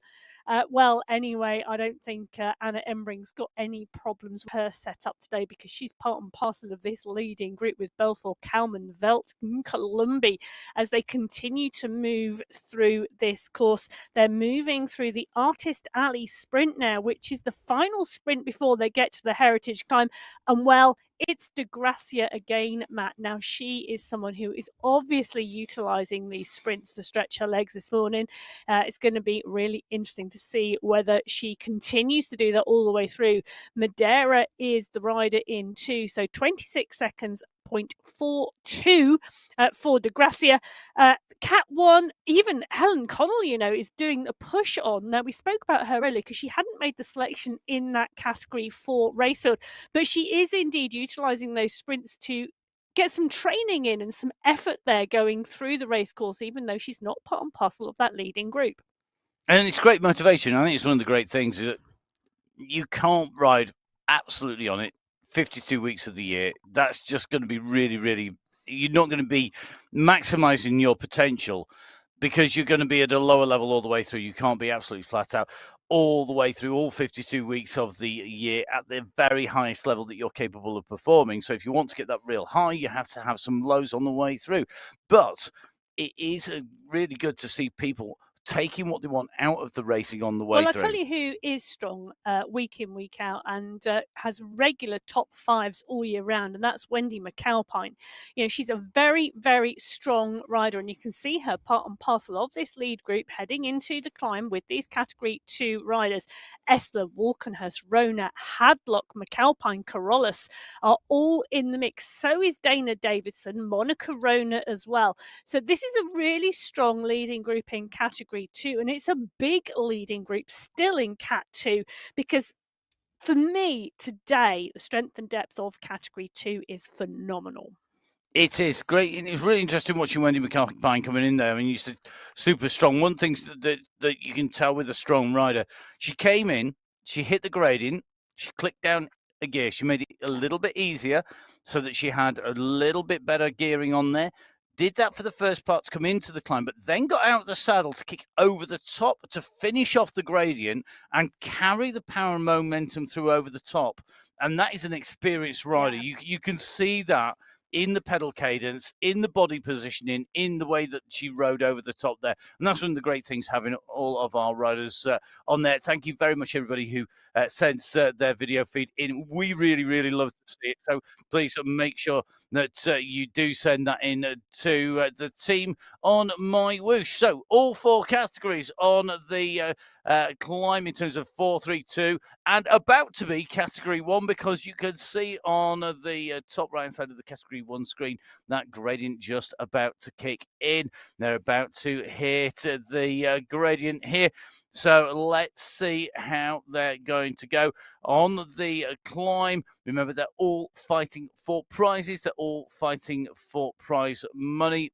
Well, anyway, I don't think Anna Embring's got any problems with her setup today, because she's part and parcel of this leading group with Belfort, Kalman, Velt, and Columbi as they continue to move through this course. They're moving through the Artist Alley Sprint now, which is the final sprint before they get to the Heritage Climb. And well, it's De Gracia again, Matt. Now, she is someone who is obviously utilising these sprints to stretch her legs this morning. It's going to be really interesting to see whether she continues to do that all the way through. Madeira is the rider in 2, so 26 seconds. 0.42 for De Gracia. Cat 1, even Helen Connell, is doing a push on. Now, we spoke about her earlier because she hadn't made the selection in that category for Racefield, but she is indeed utilising those sprints to get some training in and some effort there going through the race course, even though she's not part and parcel of that leading group. And it's great motivation. I think it's one of the great things is that you can't ride absolutely on it 52 weeks of the year. That's just going to be really, really, you're not going to be maximizing your potential because you're going to be at a lower level all the way through. You can't be absolutely flat out all the way through all 52 weeks of the year at the very highest level that you're capable of performing. So if you want to get that real high, you have to have some lows on the way through. But it is really good to see people taking what they want out of the racing on the way Well, I'll through. tell you who is strong week in, week out, and has regular top fives all year round, and that's Wendy McAlpine. You know, she's a very, very strong rider, and you can see her part and parcel of this lead group heading into the climb with these Category 2 riders. Esther Walkenhurst, Rona Hadlock, McAlpine, Carolus are all in the mix. So is Dana Davidson, Monica Rona as well. So this is a really strong leading group in Category 2, and it's a big leading group still in Cat 2, because for me today, the strength and depth of Category 2 is phenomenal. It is great, and it's really interesting watching Wendy McAlpine coming in there. I mean, she's super strong. One thing that you can tell with a strong rider, she came in, she hit the gradient, she clicked down a gear, she made it a little bit easier so that she had a little bit better gearing on there. Did that for the first part to come into the climb, but then got out of the saddle to kick over the top to finish off the gradient and carry the power and momentum through over the top. And that is an experienced rider. Yeah. You can see that in the pedal cadence, in the body positioning, in the way that she rode over the top there. And that's one of the great things, having all of our riders on there. Thank you very much, everybody who sends their video feed in. We really, really love to see it. So please make sure that you do send that in to the team on MyWhoosh. So all 4 categories on the climb in terms of 4, 3, 2, and about to be Category 1, because you can see on the top right hand side of the Category 1 screen that gradient just about to kick in. They're about to hit the gradient here. So let's see how they're going to go on the climb. Remember, they're all fighting for prizes. They're all fighting for prize money.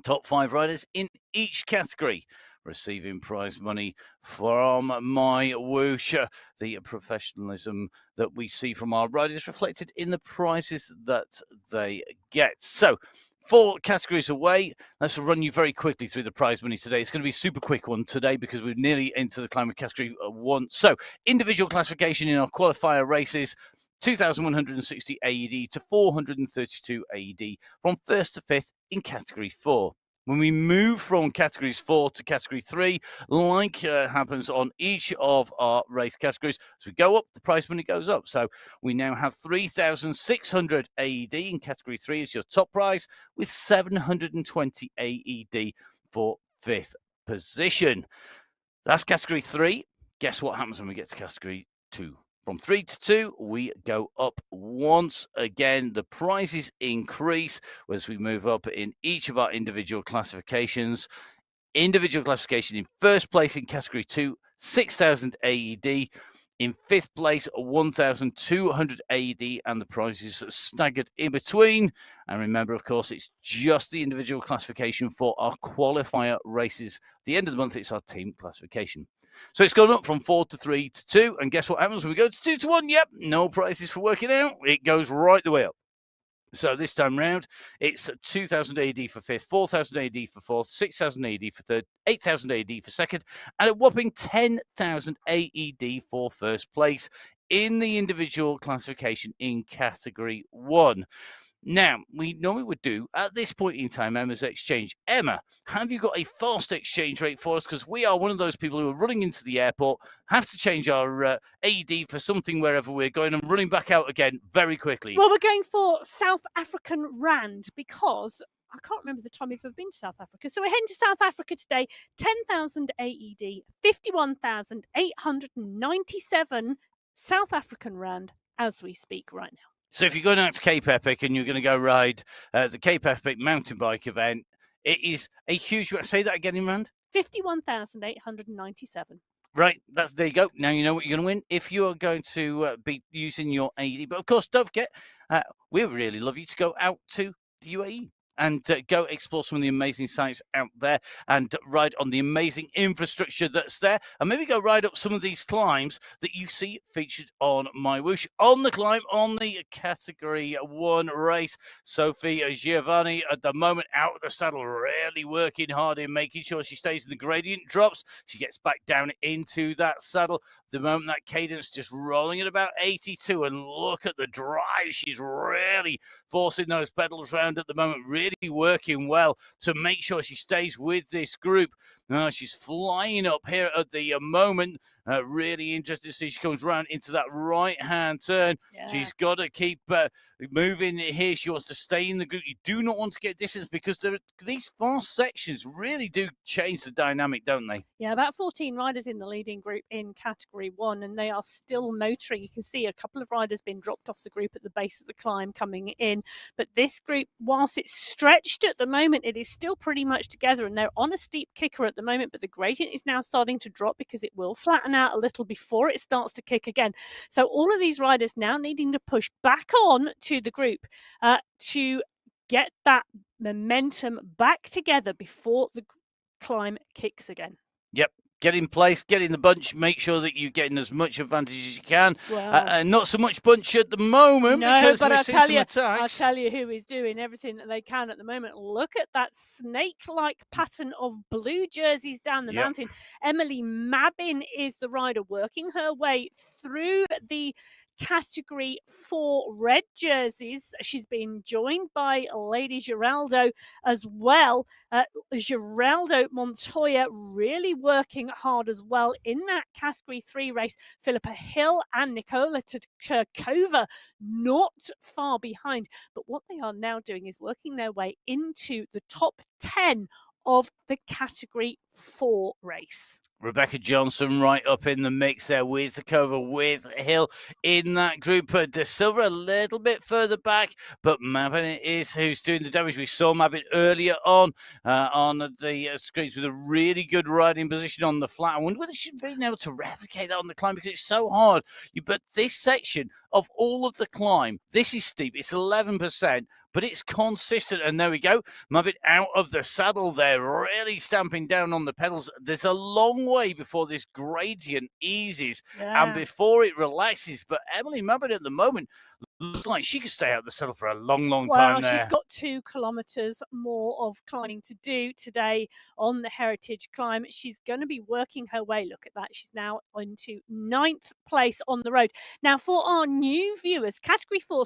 Top 5 riders in each category receiving prize money from MyWhoosh. The professionalism that we see from our riders reflected in the prizes that they get. So 4 categories away. Let's run you very quickly through the prize money today. It's going to be a super quick one today because we're nearly into the climb of Category 1. So individual classification in our qualifier races, 2,160 AED to 432 AED from 1st to 5th in Category 4. When we move from Categories 4 to Category 3, like happens on each of our race categories, as we go up, the prize money goes up. So we now have 3,600 AED in Category 3 as your top prize, with 720 AED for 5th position. That's Category 3. Guess what happens when we get to Category 2? From 3 to 2, we go up once again. The prizes increase as we move up in each of our individual classifications. Individual classification in 1st place in Category 2, 6,000 AED. In 5th place, 1,200 AED, and the prizes staggered in between. And remember, of course, it's just the individual classification for our qualifier races. At the end of the month, it's our team classification. So it's gone up from 4 to 3 to 2. And guess what happens when we go to 2 to 1? Yep, no prizes for working out. It goes right the way up. So this time round, it's 2,000 AED for 5th, 4,000 AED for 4th, 6,000 AED for 3rd, 8,000 AED for 2nd, and a whopping 10,000 AED for 1st place in the individual classification in Category 1. Now, we normally would do, at this point in time, Emma's exchange. Emma, have you got a fast exchange rate for us? Because we are one of those people who are running into the airport, have to change our AED for something wherever we're going, and running back out again very quickly. Well, we're going for South African Rand, because I can't remember the time we've ever been to South Africa. So we're heading to South Africa today. 10,000 AED, 51,897 South African Rand as we speak right now. So if you're going out to Cape Epic and you're going to go ride the Cape Epic mountain bike event, it is a huge... Say that again in Rand? 51,897. Right, there you go. Now you know what you're going to win if you are going to be using your AED. But of course, don't forget, we really love you to go out to the UAE and go explore some of the amazing sites out there and ride on the amazing infrastructure that's there, and maybe go ride up some of these climbs that you see featured on MyWhoosh. On the climb, on the Category 1 race, Sophie Giovanni at the moment out of the saddle, really working hard in making sure she stays in the gradient drops. She gets back down into that saddle. At the moment, that cadence just rolling at about 82, and look at the drive. She's really forcing those pedals around at the moment, really working well to make sure she stays with this group. She's flying up here at the moment. Really interesting to see she comes round into that right-hand turn. Yeah. She's got to keep moving here. She wants to stay in the group. You do not want to get distance because these fast sections really do change the dynamic, don't they? Yeah, about 14 riders in the leading group in Category 1, and they are still motoring. You can see a couple of riders being dropped off the group at the base of the climb coming in. But this group, whilst it's stretched at the moment, it is still pretty much together, and they're on a steep kicker at the moment, but the gradient is now starting to drop because it will flatten out a little before it starts to kick again. So all of these riders now needing to push back on to the group to get that momentum back together before the climb kicks again. Yep. Get in place, get in the bunch, make sure that you're getting as much advantage as you can. Wow. Not so much bunch at the moment because but we're seeing some I'll attacks. tell you who is doing everything that they can at the moment. Look at that snake-like pattern of blue jerseys down the mountain. Emily Mabin is the rider working her way through the Category 4 red jerseys. She's been joined by Lady Geraldo as well. Geraldo Montoya really working hard as well in that Category 3 race. Philippa Hill and Nicola Turkova not far behind. But what they are now doing is working their way into the top 10 of the Category 4 race. Rebecca Johnson right up in the mix there with Takova, with Hill in that group. De Silva a little bit further back, but Mabin is who's doing the damage. We saw Mabin earlier on the screens with a really good riding position on the flat. I wonder whether she's been able to replicate that on the climb because it's so hard. But this section of all of the climb, this is steep. It's 11%. But it's consistent, and there we go. Mabin out of the saddle there, really stamping down on the pedals. There's a long way before this gradient eases and before it relaxes. But Emily Mabin at the moment looks like she could stay out of the saddle for a long, long time there. Well, she's got 2 kilometres more of climbing to do today on the Heritage Climb. She's going to be working her way. Look at that. She's now into 9th place on the road. Now, for our new viewers, Category 4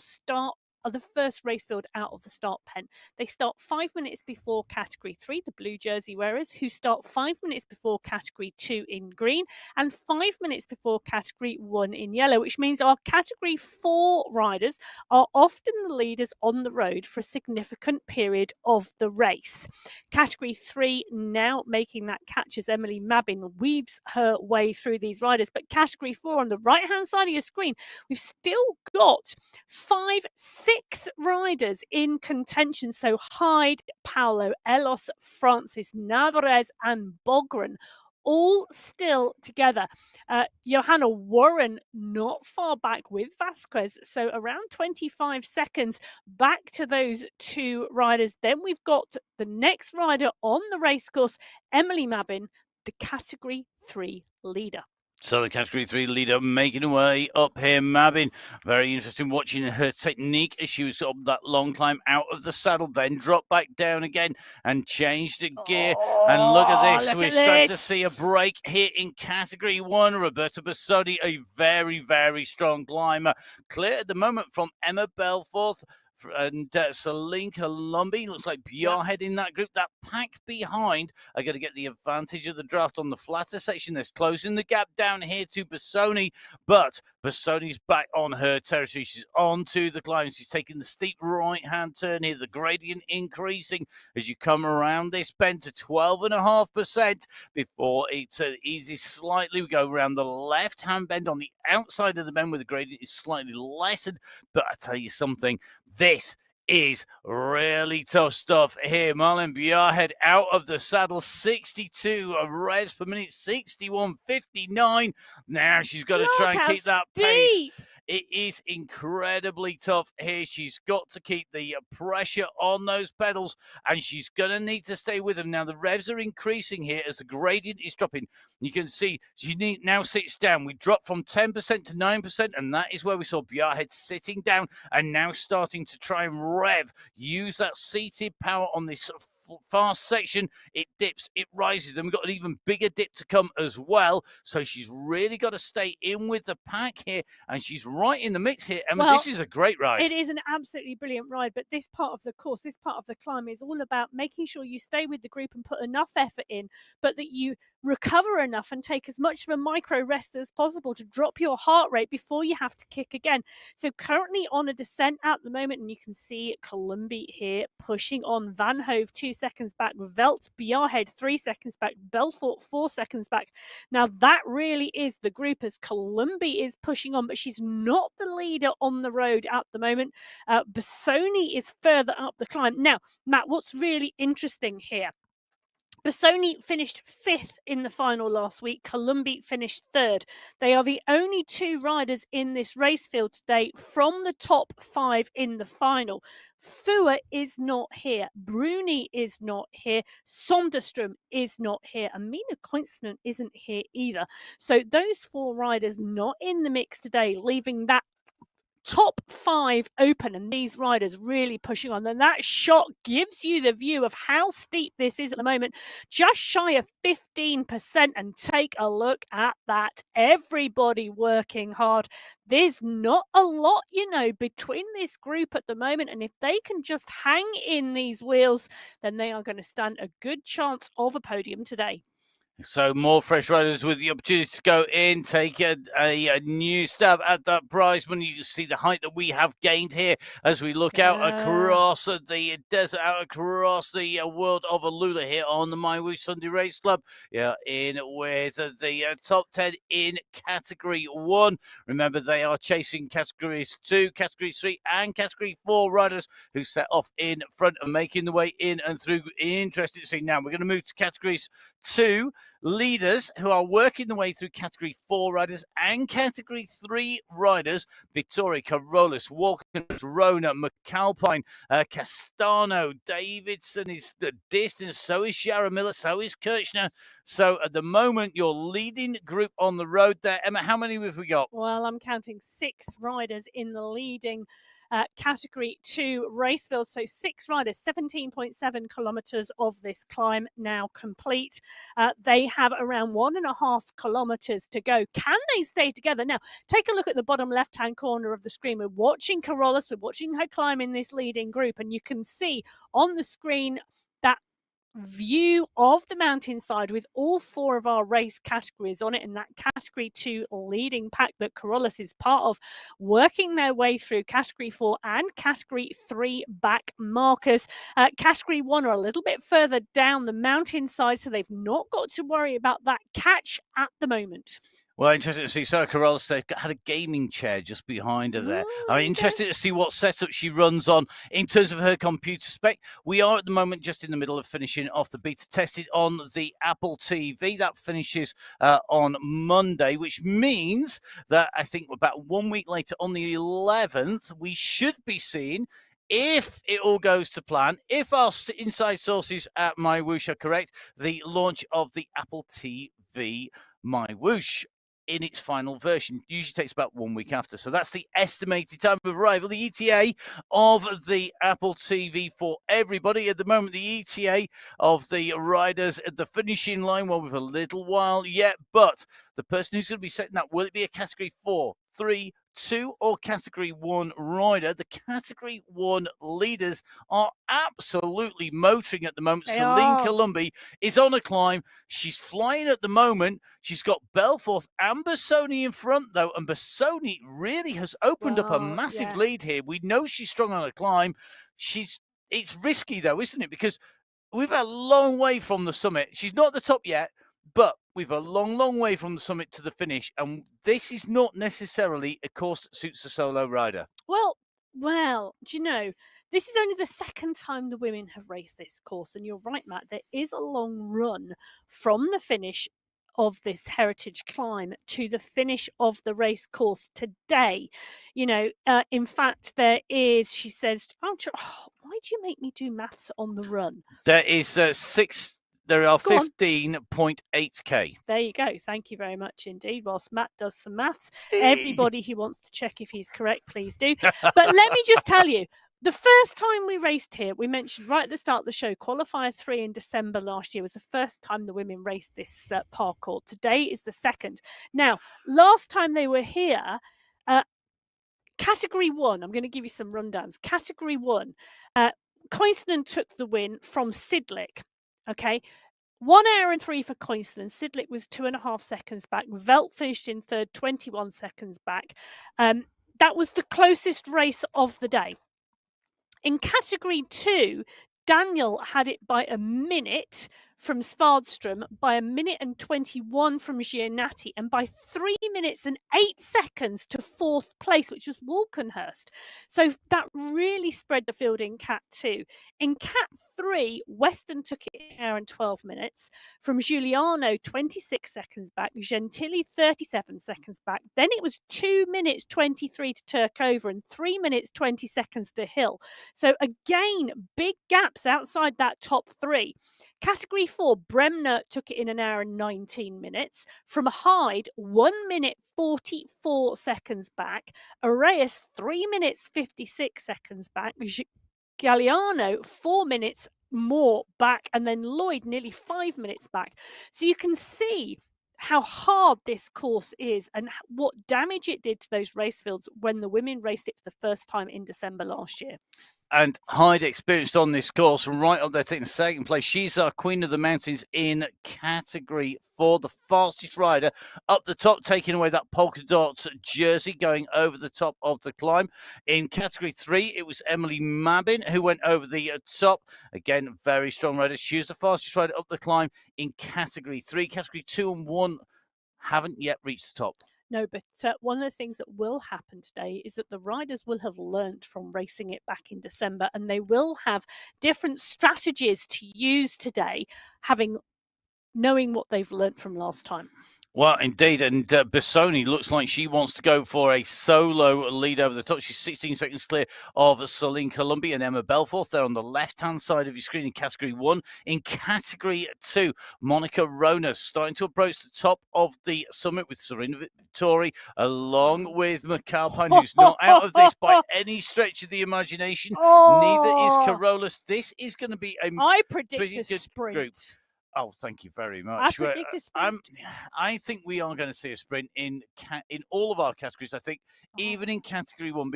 are the first race field out of the start pen. They start 5 minutes before Category 3, the blue jersey wearers, who start 5 minutes before Category 2 in green and 5 minutes before Category 1 in yellow, which means our Category 4 riders are often the leaders on the road for a significant period of the race. Category 3 now making that catch as Emily Mabin weaves her way through these riders. But Category 4 on the right-hand side of your screen, we've still got 6 riders in contention. So Hyde, Paolo, Elos, Francis, Navarez and Bogren all still together. Johanna Warren not far back with Vasquez, so around 25 seconds back to those 2 riders. Then we've got the next rider on the racecourse, Emily Mabin, the Category 3 leader. So the Category 3 leader making her way up here, Mabin. Very interesting watching her technique as she was on that long climb out of the saddle, then dropped back down again and changed gear. And look at this. We're starting to see a break here in Category 1. Roberta Bassoni, a very, very strong climber. Clear at the moment from Emma Belforth and Celine Colombi. Looks like Bjarhead in that group. That pack behind are going to get the advantage of the draft on the flatter section. They're closing the gap down here to Bassoni, but Bassoni's back on her territory. She's on to the climb. She's taking the steep right-hand turn here. The gradient increasing as you come around this bend to 12.5% before it eases slightly. We go around the left-hand bend on the outside of the bend where the gradient is slightly lessened. But I tell you something, this is really tough stuff here. Marlon Bjarhead out of the saddle, 62 revs per minute, 61.59. Now she's got to try and keep that pace. It is incredibly tough here. She's got to keep the pressure on those pedals, and she's going to need to stay with them. Now, the revs are increasing here as the gradient is dropping. You can see she now sits down. We dropped from 10% to 9%, and that is where we saw Bjarhead sitting down and now starting to try and rev, use that seated power on this fast section, it dips, it rises. Then we've got an even bigger dip to come as well. So she's really got to stay in with the pack here, and she's right in the mix here. Emma, Well, this is a great ride. It is an absolutely brilliant ride, but this part of the course, this part of the climb is all about making sure you stay with the group and put enough effort in, but that you recover enough and take as much of a micro rest as possible to drop your heart rate before you have to kick again. So currently on a descent at the moment, and you can see Columbia here pushing on. Van Hove 2 seconds back, Velt Bjarhead 3 seconds back, Belfort 4 seconds back. Now that really is the group as Columbia is pushing on, but she's not the leader on the road at the moment. Bassoni is further up the climb. Now, Matt, what's really interesting here? Bassoni finished 5th in the final last week. Columbia finished 3rd. They are the only 2 riders in this race field today from the top 5 in the final. Fua is not here. Bruni is not here. Sonderstrom is not here. And Mina Constant isn't here either. So those 4 riders not in the mix today, leaving that top 5 open, and these riders really pushing on. And that shot gives you the view of how steep this is at the moment, just shy of 15%. And take a look at that. Everybody working hard. There's not a lot, between this group at the moment. And if they can just hang in these wheels, then they are going to stand a good chance of a podium today. So more fresh riders with the opportunity to go in, take a new stab at that prize money. You can see the height that we have gained here as we look out across the desert, out across the world of Alula here on the MyWhoosh Sunday Race Club. Yeah, in with the top 10 in Category 1. Remember, they are chasing Categories 2, Category 3 and Category 4 riders who set off in front and making the way in and through. Interesting to see. Now we're going to move to Categories 2. Leaders who are working their way through Category 4 riders and Category 3 riders. Vittori, Carolus, Walker, Rona, McAlpine, Castano, Davidson is the distance. So is Yaramilla. So is Kirchner. So at the moment, your leading group on the road there. Emma, how many have we got? Well, I'm counting 6 riders in the leading Category 2 race field. So 6 riders, 17.7 kilometres of this climb now complete. They have around 1.5 kilometres to go. Can they stay together? Now, take a look at the bottom left-hand corner of the screen. We're watching Carolus. We're watching her climb in this leading group. And you can see on the screen that view of the mountainside with all 4 of our race categories on it, and that Category 2 leading pack that Carolus is part of, working their way through Category 4 and Category 3 back markers. Category 1 are a little bit further down the mountainside, so they've not got to worry about that catch at the moment. Well, interesting to see Sarah Carolus had a gaming chair just behind her there. I'm interested to see what setup she runs on in terms of her computer spec. We are at the moment just in the middle of finishing off the beta tested on the Apple TV. That finishes on Monday, which means that I think about 1 week later on the 11th, we should be seeing, if it all goes to plan, if our inside sources at MyWhoosh are correct, the launch of the Apple TV MyWhoosh in its final version. Usually takes about 1 week after. So that's the estimated time of arrival, the ETA of the Apple TV for everybody. At the moment, the ETA of the riders at the finishing line, well, we've a little while yet, but the person who's going to be setting that, will it be a Category 4, 3, 2 or Category 1 rider? The Category 1 leaders are absolutely motoring at the moment. Celine Columbi is on a climb. She's flying at the moment. She's got Belforth and Bassoni in front, though, and Bassoni really has opened up a massive lead here. We know she's strong on a climb. It's risky, though, isn't it? Because we've a long way from the summit. She's not at the top yet, but we've a long, long way from the summit to the finish, and this is not necessarily a course that suits a solo rider. Well, do you know, this is only the second time the women have raced this course, and you're right, Matt, there is a long run from the finish of this heritage climb to the finish of the race course today. In fact, there is, she says, why do you make me do maths on the run? There is There are 15.8k. There you go. Thank you very much indeed. Whilst Matt does some maths, everybody who wants to check if he's correct, please do. But let me just tell you, The first time we raced here, we mentioned right at the start of the show, Qualifier 3 in December last year was the first time the women raced this parkour. Today is the second. Now, last time they were here, Category 1, I'm going to give you some rundowns. Category 1, Coinston took the win from Sidlick. Okay, 1 hour and 3 for Coinston. Sidlick was 2.5 seconds back. Velt finished in third, 21 seconds back. That was the closest race of the day. In Category 2, Daniel had it by a minute from Svardström, by 1:21 from Giannatti, and by 3 minutes and 8 seconds to 4th place, which was Walkenhurst. So that really spread the field in Cat 2. In Cat 3, Weston took it 1 hour and 12 minutes. From Giuliano, 26 seconds back. Gentili, 37 seconds back. Then it was 2 minutes 23 to Turkover and 3 minutes 20 seconds to Hill. So again, big gaps outside that top 3. Category 4, Bremner took it in 1 hour and 19 minutes. From Hyde, 1 minute 44 seconds back. Arrayas, 3 minutes 56 seconds back. Galliano, 4 minutes more back. And then Lloyd, nearly 5 minutes back. So you can see how hard this course is and what damage it did to those race fields when the women raced it for the first time in December last year. And Hyde experienced on this course, right up there taking second place. She's our Queen of the Mountains in Category 4, the fastest rider up the top, taking away that polka dots jersey, going over the top of the climb. In Category 3, it was Emily Mabin who went over the top. Again, very strong rider. She was the fastest rider up the climb in Category 3. Category 2 and 1 haven't yet reached the top. No, but one of the things that will happen today is that the riders will have learnt from racing it back in December, and they will have different strategies to use today, knowing what they've learnt from last time. Well, indeed, and Bissoni looks like she wants to go for a solo lead over the top. She's 16 seconds clear of Celine Colombi and Emma Belforth. They're on the left-hand side of your screen in Category 1. In Category 2, Monica Rona starting to approach the top of the summit with Serena Vittori, along with McAlpine, who's not out of this by any stretch of the imagination. Neither is Carolus. This is going to be a I predict a sprint. Group. Oh, thank you very much. I predict a sprint. I think we are going to see a sprint in all of our categories. I think even in Category 1,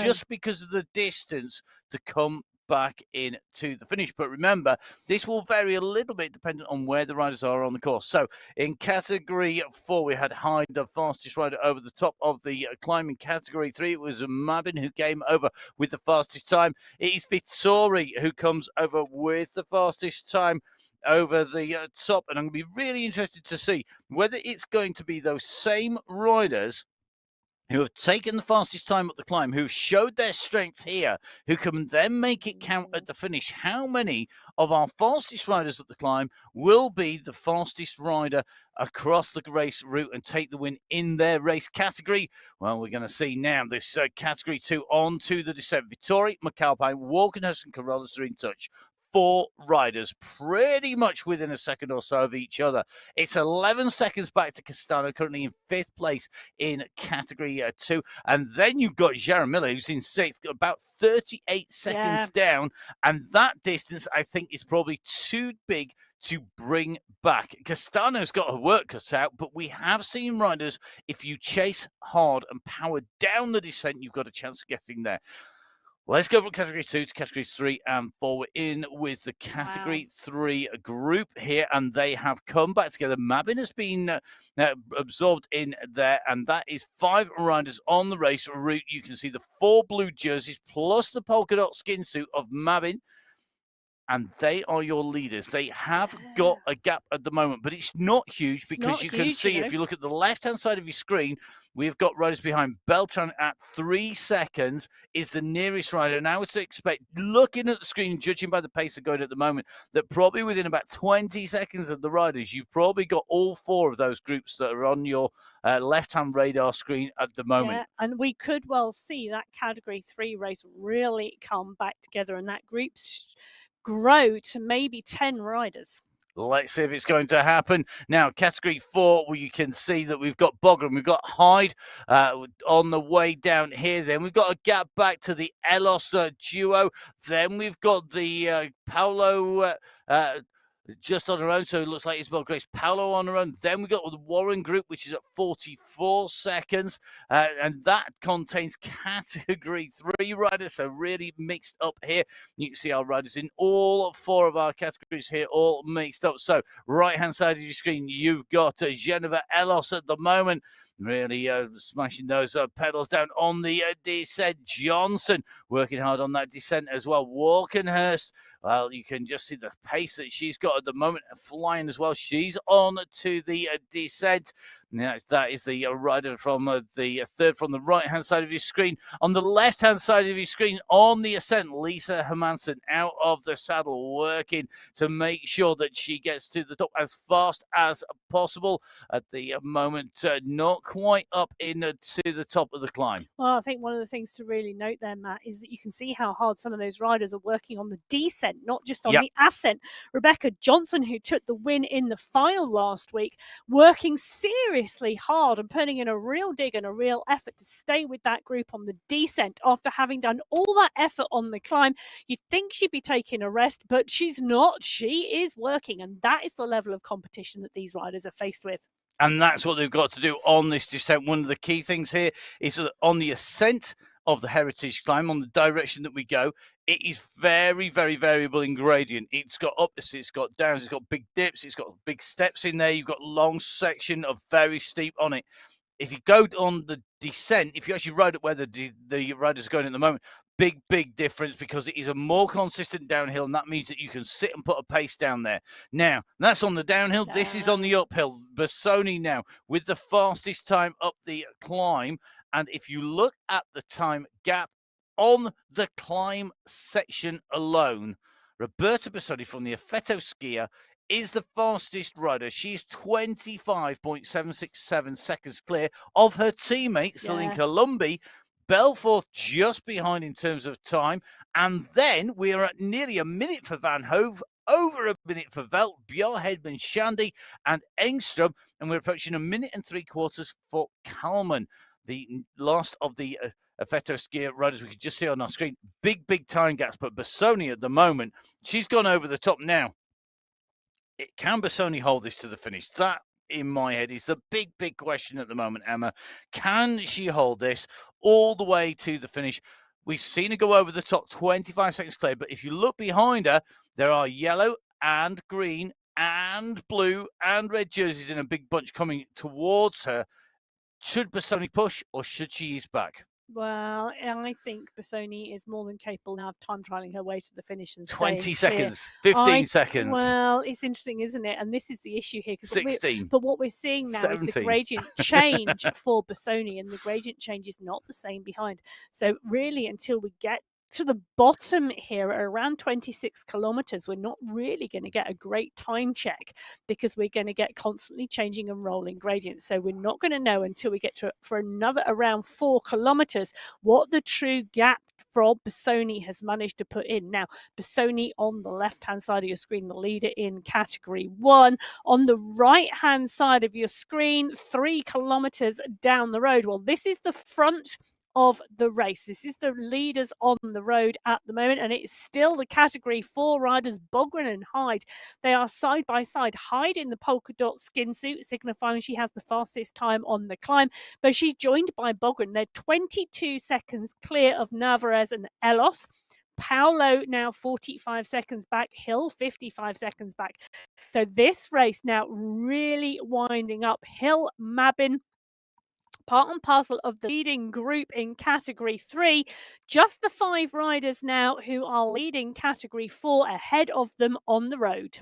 just because of the distance to come back in to the finish. But remember, this will vary a little bit depending on where the riders are on the course. So in Category 4, we had Hyde, the fastest rider, over the top of the climb. In Category 3, it was Mabin who came over with the fastest time. It is Vittori who comes over with the fastest time over the top. And I'm going to be really interested to see whether it's going to be those same riders who have taken the fastest time up the climb, who've showed their strength here, who can then make it count at the finish. How many of our fastest riders at the climb will be the fastest rider across the race route and take the win in their race category? Well, we're going to see now. This Category 2 on to the descent. Vittori, McAlpine, Walkenhurst and Carolus are in touch. 4 riders pretty much within a second or so of each other. It's 11 seconds back to Castano, currently in 5th place in Category 2. And then you've got Jaramillo, who's in 6th, about 38 seconds down. And that distance, I think, is probably too big to bring back. Castano's got her work cut out, but we have seen riders, if you chase hard and power down the descent, you've got a chance of getting there. Let's go from Category 2 to Category 3 and 4. We're in with the Category 3 group here, and they have come back together. Mabin has been absorbed in there, and that is 5 riders on the race route. You can see the 4 blue jerseys plus the polka dot skin suit of Mabin, and they are your leaders. They have got a gap at the moment, but it's not huge because you can see, if you look at the left-hand side of your screen, we've got riders behind. Beltran at 3 seconds is the nearest rider. And I would expect, looking at the screen, judging by the pace they're going at the moment, that probably within about 20 seconds of the riders, you've probably got all 4 of those groups that are on your left-hand radar screen at the moment. Yeah, and we could well see that Category 3 race really come back together and that group grow to maybe 10 riders. Let's see if it's going to happen. Now, Category 4, well, you can see that we've got Bogren, we've got Hyde on the way down here. Then we've got a gap back to the Elos duo. Then we've got the Paolo just on her own, so it looks like Isabel Grace Paolo on her own. Then we got the Warren group, which is at 44 seconds, and that contains Category 3 riders, so really mixed up here. You can see our riders in all 4 of our categories here, all mixed up. So right-hand side of your screen, you've got Geneva Elos at the moment, really smashing those pedals down on the descent. Johnson working hard on that descent as well. Walkenhurst, well, you can just see the pace that she's got at the moment, flying as well. She's on to the descent. Now, that is the rider from the third from the right-hand side of your screen. On the left-hand side of your screen, on the ascent, Lisa Hermansen out of the saddle, working to make sure that she gets to the top as fast as possible. At the moment, not quite up into the top of the climb. Well, I think one of the things to really note there, Matt, is that you can see how hard some of those riders are working on the descent, not just on the ascent. Rebecca Johnson, who took the win in the final last week, working seriously hard and putting in a real dig and a real effort to stay with that group on the descent after having done all that effort on the climb. You'd think she'd be taking a rest, but she's not. She is working, and that is the level of competition that these riders are faced with. And that's what they've got to do on this descent. One of the key things here is that on the ascent of the heritage climb, on the direction that we go, it is very, very variable in gradient. It's got ups, it's got downs, it's got big dips, it's got big steps in there. You've got long section of very steep on it. If you go on the descent, if you actually ride it where the riders are going at the moment, big difference, because it is a more consistent downhill, and that means that you can sit and put a pace down there. Now, that's on the downhill. This is on the uphill. Bassoni now with the fastest time up the climb. And if you look at the time gap on the climb section alone, Roberta Bassoni from the Effetto skier is the fastest rider. She is 25.767 seconds clear of her teammate, Celine Columbi. Belfort just behind in terms of time. And then we are at nearly a minute for Van Hove, over a minute for Velt, Bjarhedman, Shandy, and Engstrom. And we're approaching a minute and 3/4 for Kalman, the last of the Effetto skier riders we could just see on our screen. Big time gaps, but Bassoni at the moment, she's gone over the top now. Can Bassoni hold this to the finish? That, in my head, is the big question at the moment, Emma. Can she hold this all the way to the finish? We've seen her go over the top, 25 seconds clear, but if you look behind her, there are yellow and green and blue and red jerseys in a big bunch coming towards her. Should Bassoni push, or should she ease back? Well, I think Bassoni is more than capable now of time trialing her way to the finish and 20 seconds, 15 seconds. Well, it's interesting, isn't it? And this is the issue here. 16. But what we're seeing now 17. is the gradient change for Bassoni, and the gradient change is not the same behind. So really, until we get to the bottom here at around 26 kilometers, we're not really going to get a great time check, because we're going to get constantly changing and rolling gradients. So we're not going to know until we get to for another around 4 kilometers what the true gap from Bassoni has managed to put in. Now, Bassoni on the left-hand side of your screen, the leader in category 1. On the right-hand side of your screen, 3 kilometers down the road. Well, this is the front of the race. This is the leaders on the road at the moment, and it's still the category 4 riders, Bogren and Hyde. They are side by side. Hyde in the polka dot skin suit, signifying she has the fastest time on the climb, but she's joined by Bogren. They're 22 seconds clear of Navarez and Elos. Paolo now 45 seconds back, Hill 55 seconds back. So this race now really winding up. Hill, Mabin, part and parcel of the leading group in category 3. Just the 5 riders now who are leading category 4 ahead of them on the road.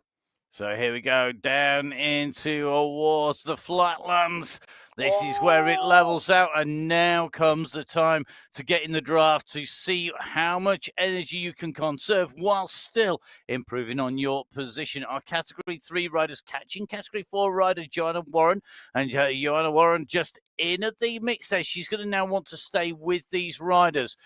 So here we go, down into towards the flatlands. This is where it levels out, and now comes the time to get in the draft to see how much energy you can conserve while still improving on your position. Our category 3 riders catching category 4 rider Joanna Warren, and Joanna Warren just in at the mix there. She's going to now want to stay with these riders.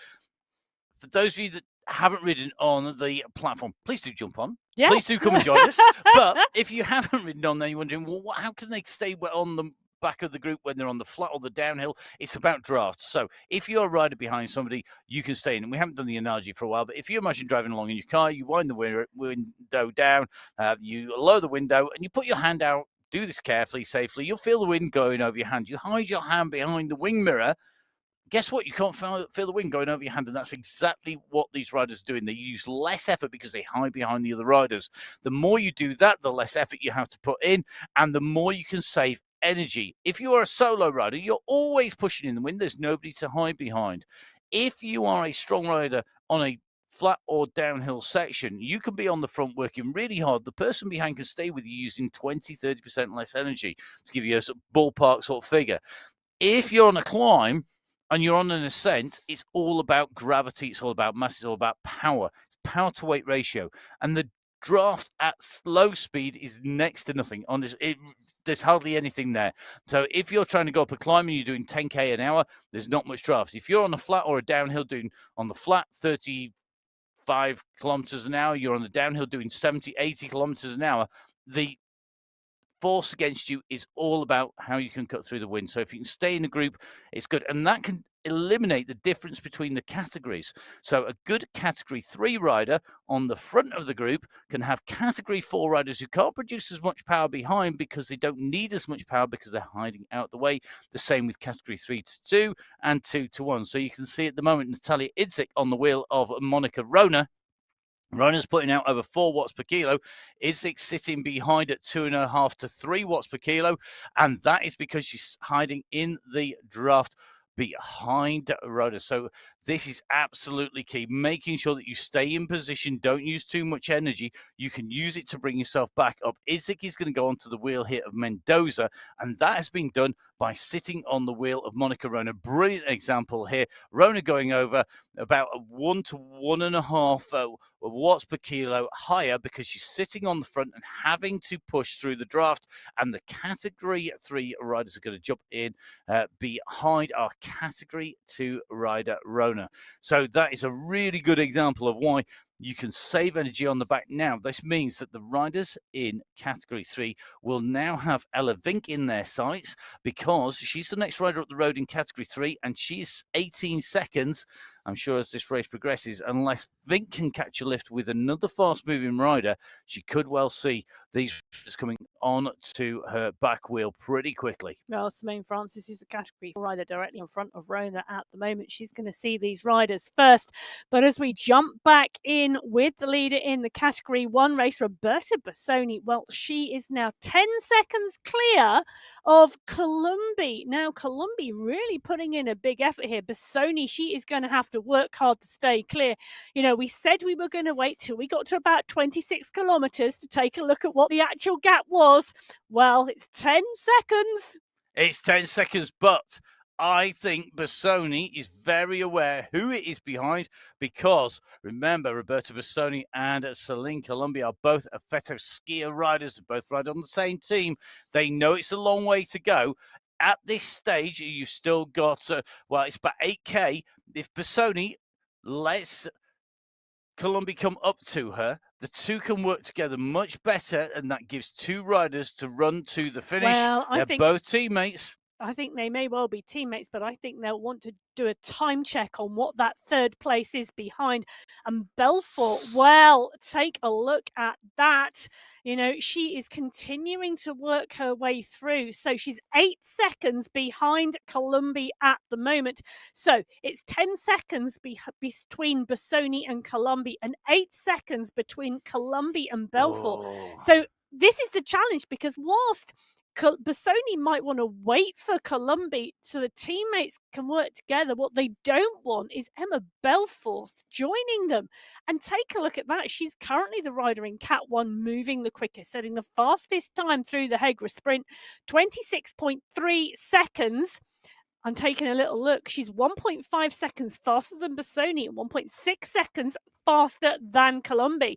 For those of you that haven't ridden on the platform, please do jump on. Yes. Please do come and join us. But if you haven't ridden on there, you're wondering, well, how can they stay on the back of the group when they're on the flat or the downhill? It's about drafts. So if you're a rider behind somebody, you can stay in. And we haven't done the analogy for a while, but if you imagine driving along in your car, you wind the window down, you lower the window, and you put your hand out. Do this carefully, safely. You'll feel the wind going over your hand. You hide your hand behind the wing mirror. Guess what? You can't feel the wind going over your hand, and that's exactly what these riders are doing. They use less effort because they hide behind the other riders. The more you do that, the less effort you have to put in, and the more you can save energy. If you are a solo rider, you're always pushing in the wind. There's nobody to hide behind. If you are a strong rider on a flat or downhill section, you can be on the front working really hard. The person behind can stay with you using 20-30% less energy, to give you a sort of ballpark sort of figure. If you're on a climb and you're on an ascent, it's all about gravity, it's all about mass, it's all about power. It's power to weight ratio. And the draft at slow speed is next to nothing. There's hardly anything there. So if you're trying to go up a climb and you're doing 10k an hour, there's not much draft. If you're on a flat or a downhill doing on the flat 35 kilometers an hour, you're on the downhill doing 70, 80 kilometers an hour, the force against you is all about how you can cut through the wind. So if you can stay in a group, it's good. And that can eliminate the difference between the categories. So a good category 3 rider on the front of the group can have category 4 riders who can't produce as much power behind because they don't need as much power because they're hiding out the way. The same with category 3 to 2 and 2 to 1. So you can see at the moment Natalia Idzik on the wheel of Monica Rona. Rona's putting out over 4 watts per kilo. Idzik sitting behind at 2.5 to 3 watts per kilo. And that is because she's hiding in the draft behind Rona. So this is absolutely key. Making sure that you stay in position. Don't use too much energy. You can use it to bring yourself back up. Idzik is going to go onto the wheel here of Mendoza. And that has been done by sitting on the wheel of Monica Rona. Brilliant example here. Rona going over about 1 to 1.5 watts per kilo higher because she's sitting on the front and having to push through the draft. And the category 3 riders are going to jump in behind our category 2 rider, Rona. So that is a really good example of why you can save energy on the back now. This means that the riders in category 3 will now have Ella Vink in their sights because she's the next rider up the road in category 3 and she's 18 seconds. I'm sure as this race progresses, unless Vink can catch a lift with another fast-moving rider, she could well see these riders coming on to her back wheel pretty quickly. Well, Simone Francis is the category 4 rider directly in front of Rona at the moment. She's going to see these riders first. But as we jump back in with the leader in the category 1 race, Roberta Bassoni, well, she is now 10 seconds clear of Columbi. Now, Columbi really putting in a big effort here. Bassoni, she is going to have to work hard to stay clear. You know, we said we were going to wait till we got to about 26 kilometers to take a look at what the actual gap was. Well, it's 10 seconds. It's 10 seconds, but I think Bassoni is very aware who it is behind because, remember, Roberta Bassoni and Celine Columbi are both Effetto skier riders. They both ride on the same team. They know it's a long way to go. At this stage, you've still got, well, it's about 8K. If Bassoni lets Columbi come up to her, the two can work together much better, and that gives 2 riders to run to the finish. Well, They're both teammates. I think they may well be teammates, but I think they'll want to do a time check on what that 3rd place is behind. And Belfort, well, take a look at that. You know, she is continuing to work her way through. So she's 8 seconds behind Columbi at the moment. So it's 10 seconds between Bassoni and Columbi and 8 seconds between Columbi and Belfort. Oh. So this is the challenge because whilst Bassoni might want to wait for Columbi so the teammates can work together, what they don't want is Emma Belfort joining them. And take a look at that. She's currently the rider in Cat 1 moving the quickest, setting the fastest time through the Hegra sprint, 26.3 seconds. I'm taking a little look. She's 1.5 seconds faster than Bassoni and 1.6 seconds faster than Columbi.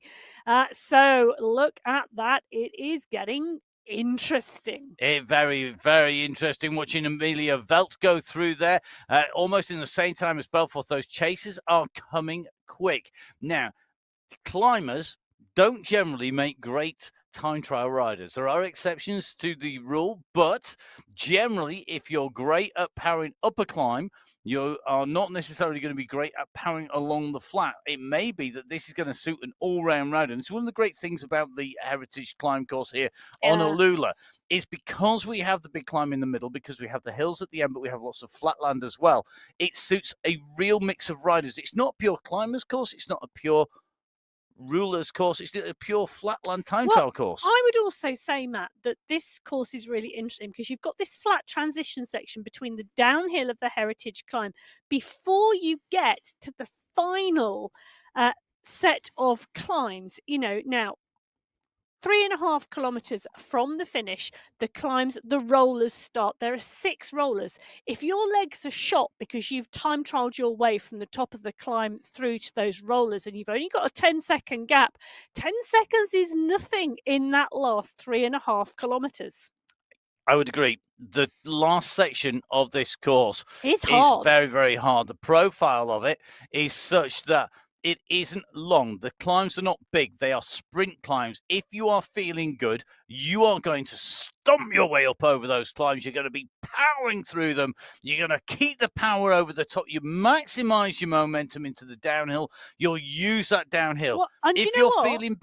So look at that. It is getting interesting. Very, very interesting watching Amelia Velt go through there almost in the same time as Belfort. Those chases are coming quick. Now, climbers don't generally make great time trial riders. There are exceptions to the rule, but generally, if you're great at powering up a climb, you are not necessarily going to be great at powering along the flat. It may be that this is going to suit an all-round rider. And it's one of the great things about the Heritage Climb course here on Alula is because we have the big climb in the middle, because we have the hills at the end, but we have lots of flatland as well. It suits a real mix of riders. It's not a pure climbers course. It's not a pure rulers course. It's a pure flatland time trial course. I would also say, Matt, that this course is really interesting because you've got this flat transition section between the downhill of the Heritage Climb before you get to the final set of climbs. Now 3.5 kilometers from the finish, the climbs, the rollers start. There are 6 rollers. If your legs are shot because you've time trialed your way from the top of the climb through to those rollers and you've only got a 10-second gap, 10 seconds is nothing in that last 3.5 kilometers. I would agree. The last section of this course is very, very hard. The profile of it is such that it isn't long. The climbs are not big. They are sprint climbs. If you are feeling good, you are going to stomp your way up over those climbs. You're going to be powering through them. You're going to keep the power over the top. You maximize your momentum into the downhill. You'll use that downhill. Well, and if you're feeling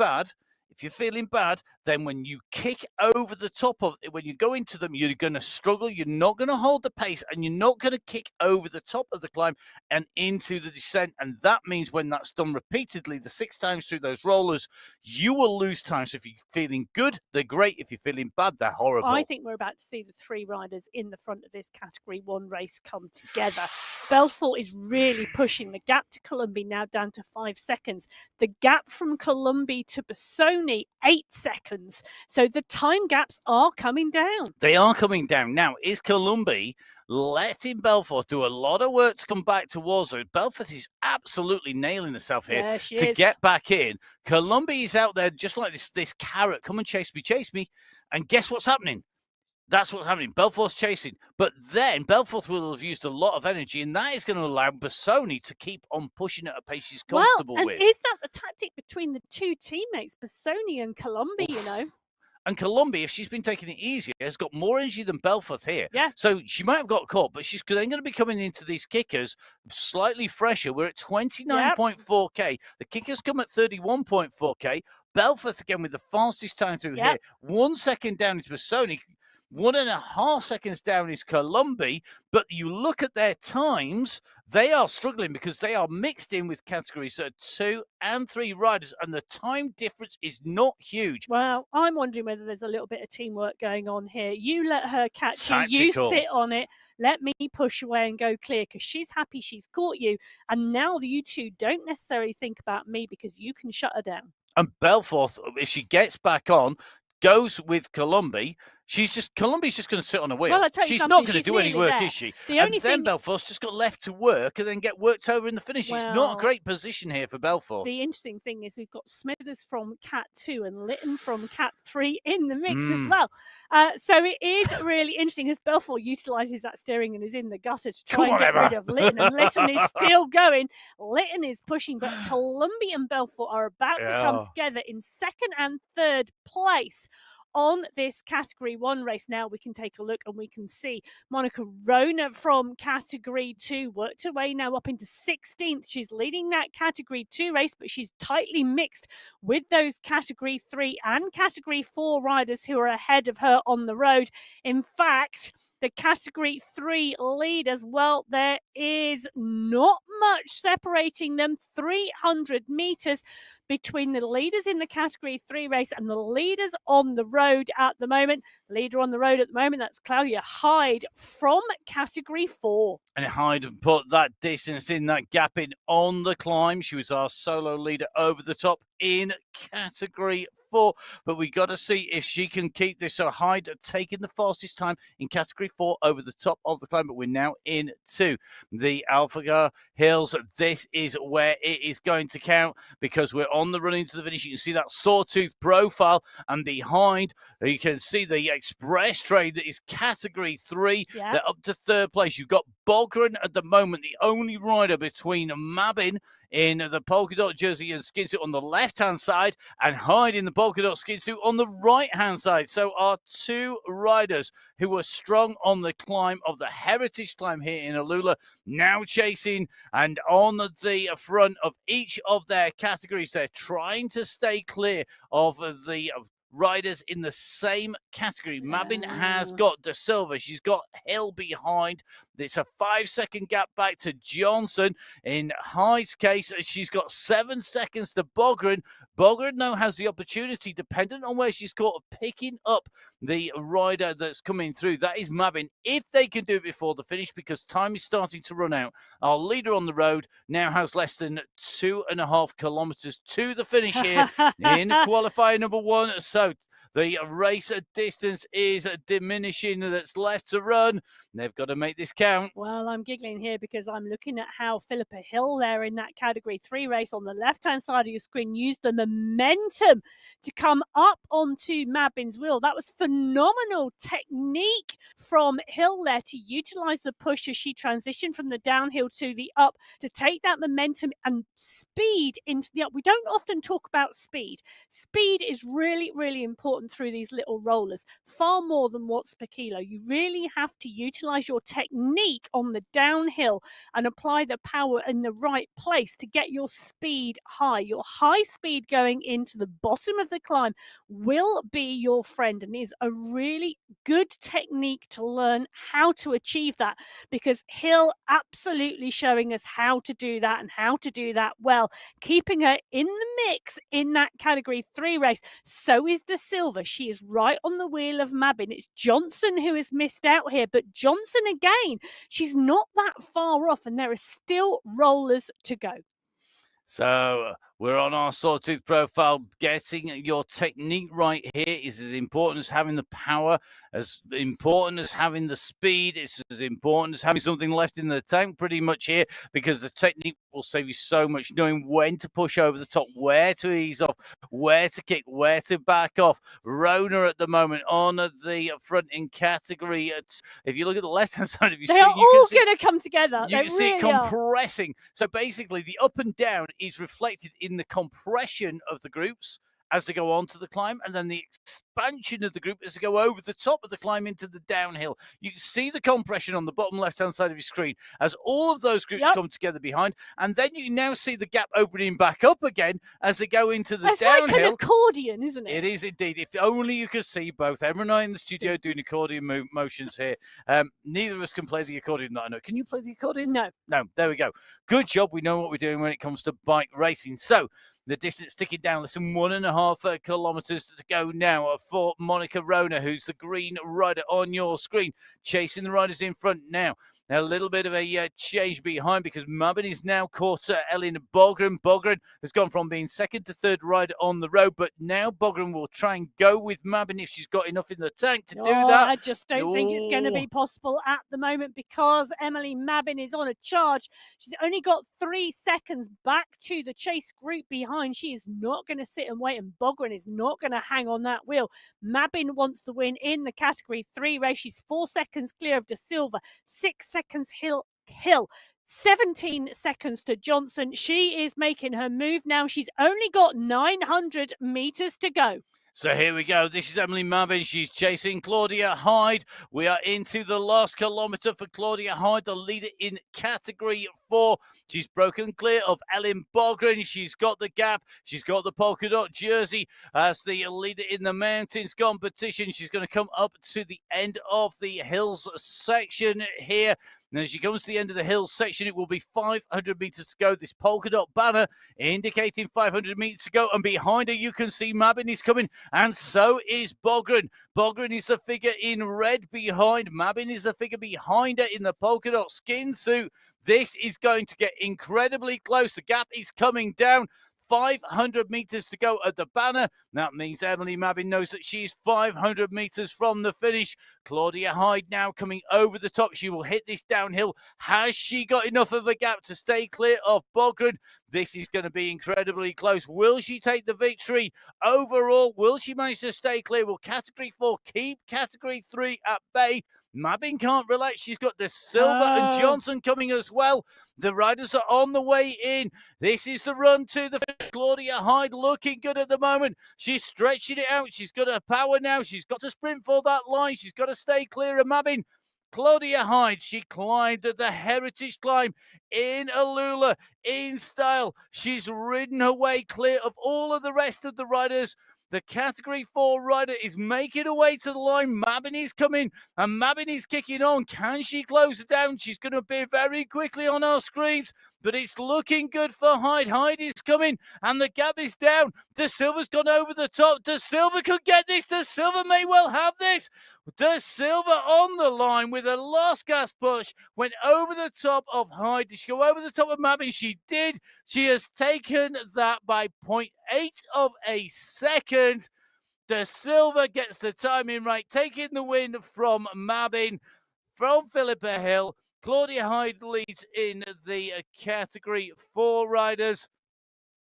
bad, then when you kick over the top of it, when you go into them, you're going to struggle. You're not going to hold the pace, and you're not going to kick over the top of the climb and into the descent. And that means when that's done repeatedly, the 6 times through those rollers, you will lose time. So if you're feeling good, they're great. If you're feeling bad, they're horrible. I think we're about to see the 3 riders in the front of this Category 1 race come together. Belfort is really pushing the gap to Columbi now down to 5 seconds. The gap from Columbi to Bassoni, 8 seconds. So the time gaps are coming down. They are coming down. Now, is Columbi letting Belfort do a lot of work to come back towards her? Belfort is absolutely nailing herself here to get back in. Columbi is out there just like this carrot. Come and chase me. And guess what's happening? That's what's happening. Belfort's chasing. But then Belfort will have used a lot of energy, and that is going to allow Bassoni to keep on pushing at a pace she's comfortable with. Is that the tactic between the 2 teammates, Bassoni and Columbi, And Columbi, if she's been taking it easier, has got more energy than Belfort here. Yeah. So she might have got caught, but she's then going to be coming into these kickers slightly fresher. We're at 29.4K. The kickers come at 31.4K. Belfort, again, with the fastest time through here. 1 second down into Bassoni. 1.5 seconds down is Columbi, but you look at their times, they are struggling because they are mixed in with categories 2 and 3 riders, and the time difference is not huge. Well, I'm wondering whether there's a little bit of teamwork going on here. You let her catch you, you sit on it, let me push away and go clear, because she's happy she's caught you, and now you two don't necessarily think about me because you can shut her down. And Belfort, if she gets back on, goes with Columbi. Columbi's just going to sit on a wheel. Well, she's not going to do any work, is she? Then Belfort's just got left to work and then get worked over in the finish. It's not a great position here for Belfort. The interesting thing is we've got Smithers from Cat 2 and Lytton from Cat 3 in the mix as well. So it is really interesting as Belfort utilises that steering and is in the gutter to try and get rid of Lytton. And Lytton is still going. Lytton is pushing, but Columbi and Belfort are about to come together in 2nd and 3rd place on this Category 1 race. Now we can take a look and we can see Monica Rona from Category 2 worked her way now up into 16th. She's leading that Category 2 race, but she's tightly mixed with those Category 3 and Category 4 riders who are ahead of her on the road. In fact, the Category 3 leaders, well, there is not much separating them. 300 metres between the leaders in the Category 3 race and the leaders on the road at the moment. Leader on the road at the moment, that's Claudia Hyde from Category 4. And Hyde put that distance in, that gap in on the climb. She was our solo leader over the top in Category 4. 4, but we got to see if she can keep this. So Hyde taking the fastest time in category 4 over the top of the climb, but we're now into the Alpha Hills. This is where it is going to count because we're on the run into the finish. You can see that sawtooth profile, and behind you can see the express train that is category 3. Yeah. They're up to 3rd place. You've got Bogren at the moment, the only rider between Mabin in the polka dot jersey and skin suit on the left-hand side, and Hyde in the polka dot skin suit on the right-hand side. So our 2 riders who were strong on the climb of the heritage climb here in Alula, now chasing and on the front of each of their categories. They're trying to stay clear of the riders in the same category. Mabin has got De Silva. She's got Hill behind. It's a 5-second gap back to Johnson. In Hyde's case, she's got 7 seconds to Bogren. Bogren now has the opportunity, dependent on where she's caught, of picking up the rider that's coming through. That is Mabin, if they can do it before the finish, because time is starting to run out. Our leader on the road now has less than 2.5 kilometers to the finish here in qualifier number 1. So the race distance is diminishing. That's left to run. They've got to make this count. Well, I'm giggling here because I'm looking at how Philippa Hill there in that category 3 race on the left-hand side of your screen used the momentum to come up onto Mabin's wheel. That was phenomenal technique from Hill there to utilize the push as she transitioned from the downhill to the up, to take that momentum and speed into the up. We don't often talk about speed. Speed is really, really important through these little rollers, far more than watts per kilo. You really have to utilize your technique on the downhill and apply the power in the right place to get your speed high. Your high speed going into the bottom of the climb will be your friend, and is a really good technique to learn how to achieve that, because Hill absolutely showing us how to do that and how to do that well, keeping her in the mix in that category 3 race. So is De Silva. She is right on the wheel of Mabin. It's Johnson who has missed out here, but Johnson again, she's not that far off, and there are still rollers to go. So we're on our sawtooth profile. Getting your technique right here is as important as having the power, as important as having the speed. It's as important as having something left in the tank pretty much here, because the technique will save you so much, knowing when to push over the top, where to ease off, where to kick, where to back off. Rona at the moment on the front in category. If you look at the left-hand side of your They're screen, all going to come together. You can see it compressing. So basically, the up and down is reflected in the compression of the groups as they go on to the climb, and then the expansion of the group as they go over the top of the climb into the downhill. You can see the compression on the bottom left-hand side of your screen as all of those groups come together behind, and then you now see the gap opening back up again as they go into the downhill. It's like an accordion, isn't it? It is indeed. If only you could see both Emma and I in the studio doing accordion motions here. Neither of us can play the accordion that I know. Can you play the accordion? No. No, there we go. Good job. We know what we're doing when it comes to bike racing. So the distance ticking down, less than 1.5 kilometers to go now for Monica Rona, who's the green rider on your screen, chasing the riders in front now. Now, a little bit of a change behind, because Mabin is now caught Ellen Bogren. Bogren has gone from being 2nd to 3rd rider on the road, but now Bogren will try and go with Mabin if she's got enough in the tank to do that. I just don't think it's going to be possible at the moment, because Emily Mabin is on a charge. She's only got 3 seconds back to the chase group behind. She is not going to sit and wait, and Bogren is not going to hang on that wheel. Mabin wants the win in the category 3 race. She's 4 seconds clear of De Silva, 6 seconds Hill, 17 seconds to Johnson. She is making her move now. She's only got 900 meters to go. So here we go. This is Emily Mabin. She's chasing Claudia Hyde. We are into the last kilometre for Claudia Hyde, the leader in category 4. She's broken clear of Ellen Bogren. She's got the gap. She's got the polka dot jersey as the leader in the mountains competition. She's going to come up to the end of the hills section here. And as she comes to the end of the hill section, it will be 500 meters to go. This polka dot banner indicating 500 meters to go. And behind her, you can see Mabin is coming. And so is Bogren. Bogren is the figure in red behind. Mabin is the figure behind her in the polka dot skin suit. This is going to get incredibly close. The gap is coming down. 500 metres to go at the banner. That means Emily Mabbin knows that she's 500 metres from the finish. Claudia Hyde now coming over the top. She will hit this downhill. Has she got enough of a gap to stay clear of Bogren? This is going to be incredibly close. Will she take the victory overall? Will she manage to stay clear? Will Category 4 keep Category 3 at bay? Mabbin can't relax. She's got the Silver and Johnson coming as well. The riders are on the way in. This is the run to the finish. Claudia Hyde looking good at the moment. She's stretching it out. She's got her power now. She's got to sprint for that line. She's got to stay clear of Mabbin. Claudia Hyde, she climbed the Heritage Climb in Alula, in style. She's ridden her way clear of all of the rest of the riders. The Category 4 rider is making her way to the line. Mabbin is coming, and Mabbin is kicking on. Can she close it down? She's going to appear very quickly on our screens, but it's looking good for Hyde. Hyde is coming, and the gap is down. De Silva's gone over the top. De Silva could get this. De Silva may well have this. De Silva on the line with a last gas push, went over the top of Hyde. Did she go over the top of Mabbin? She did. She has taken that by 0.8 of a second. De Silva gets the timing right, taking the win from Mabbin, from Philippa Hill. Claudia Hyde leads in the Category 4 riders.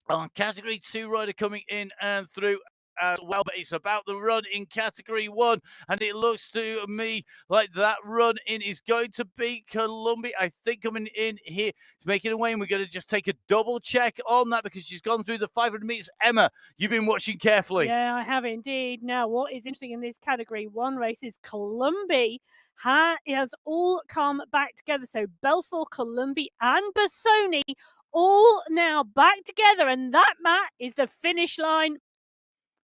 Our Category 2 rider coming in and through as well, but it's about the run in Category 1, and it looks to me like that run in is going to be Columbia. I think coming in here to make it away, and we're going to just take a double check on that because she's gone through the 500 metres. Emma, you've been watching carefully. Yeah, I have indeed. Now, what is interesting in this Category 1 race is Columbia has all come back together. So Belfort, Columbia and Bassoni all now back together, and that, Matt, is the finish line.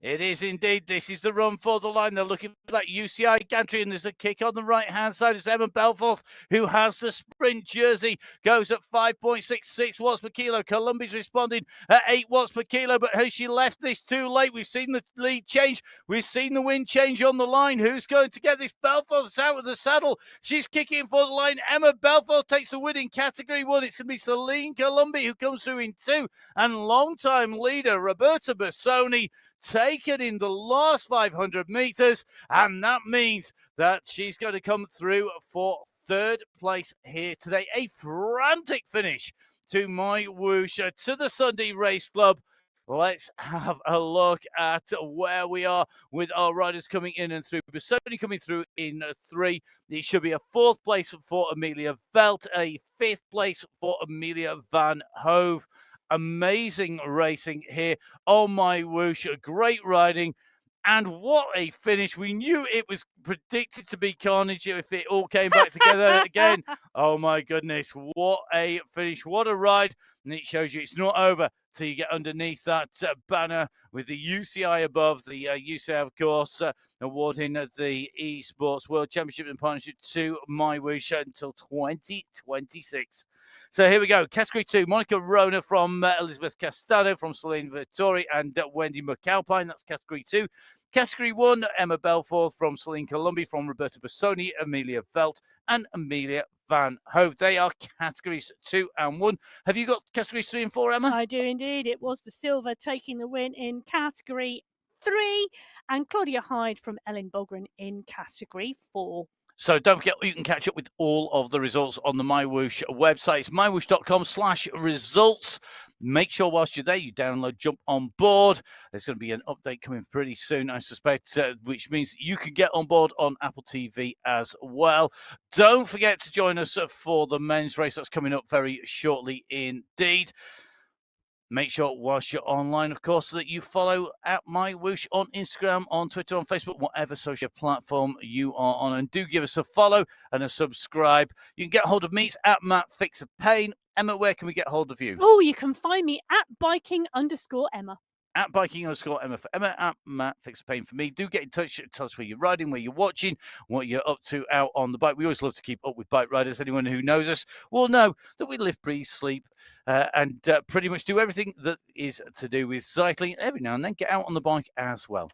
It is indeed. This is the run for the line. They're looking for that UCI gantry, and there's a kick on the right-hand side. It's Emma Belfort who has the sprint jersey. Goes at 5.66 watts per kilo. Columbia's responding at 8 watts per kilo, but has she left this too late? We've seen the lead change. We've seen the wind change on the line. Who's going to get this? Belfort's out of the saddle. She's kicking for the line. Emma Belfort takes the win in Category 1. It's going to be Celine Columbia who comes through in 2, and long-time leader Roberta Bassoni taken in the last 500 metres, and that means that she's going to come through for third place here today. A frantic finish to MyWhoosh, to the Sunday Race Club. Let's have a look at where we are with our riders coming in and through. Bassoni coming through in 3. It should be a 4th place for Amelia Velt, a 5th place for Amelia Van Hove. Amazing racing here on MyWhoosh. Great riding, and what a finish. We knew it was predicted to be carnage if it all came back together again. Oh my goodness, what a finish, what a ride. And it shows you it's not over till you get underneath that banner with the UCI above. The UCI, of course, awarding the Esports World Championship in partnership to MyWhoosh until 2026. So here we go. Category 2, Monica Rona from Elizabeth Castano, from Celine Vittori and Wendy McAlpine. That's Category 2. Category 1, Emma Belfort from Celine Columbia, from Roberta Bassoni, Amelia Velt, and Amelia Van Hove. They are Categories 2 and 1. Have you got Categories 3 and 4, Emma? I do indeed. It was the Silver taking the win in Category 3, and Claudia Hyde from Ellen Bogren in Category 4. So don't forget, you can catch up with all of the results on the MyWhoosh website. It's mywhoosh.com/results. Make sure whilst you're there, you download Jump on Board. There's going to be an update coming pretty soon, I suspect, which means you can get on board on Apple TV as well. Don't forget to join us for the men's race. That's coming up very shortly indeed. Make sure whilst you're online, of course, that you follow at MyWhoosh on Instagram, on Twitter, on Facebook, whatever social platform you are on. And do give us a follow and a subscribe. You can get hold of me. It's at Matt Fix a Pain. Emma, where can we get hold of you? Oh, you can find me at biking_Emma. At biking_Emma for Emma, at Matt Fix a Pain for me. Do get in touch. Tell us where you're riding, where you're watching, what you're up to out on the bike. We always love to keep up with bike riders. Anyone who knows us will know that we live, breathe, sleep, and pretty much do everything that is to do with cycling. Every now and then get out on the bike as well.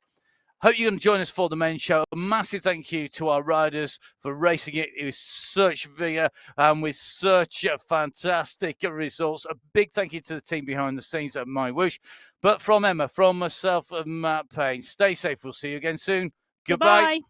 Hope you're going to join us for the main show. A massive thank you to our riders for racing it with such vigour and with such fantastic results. A big thank you to the team behind the scenes at MyWhoosh. But from Emma, from myself and Matt Payne, stay safe. We'll see you again soon. Goodbye. Goodbye.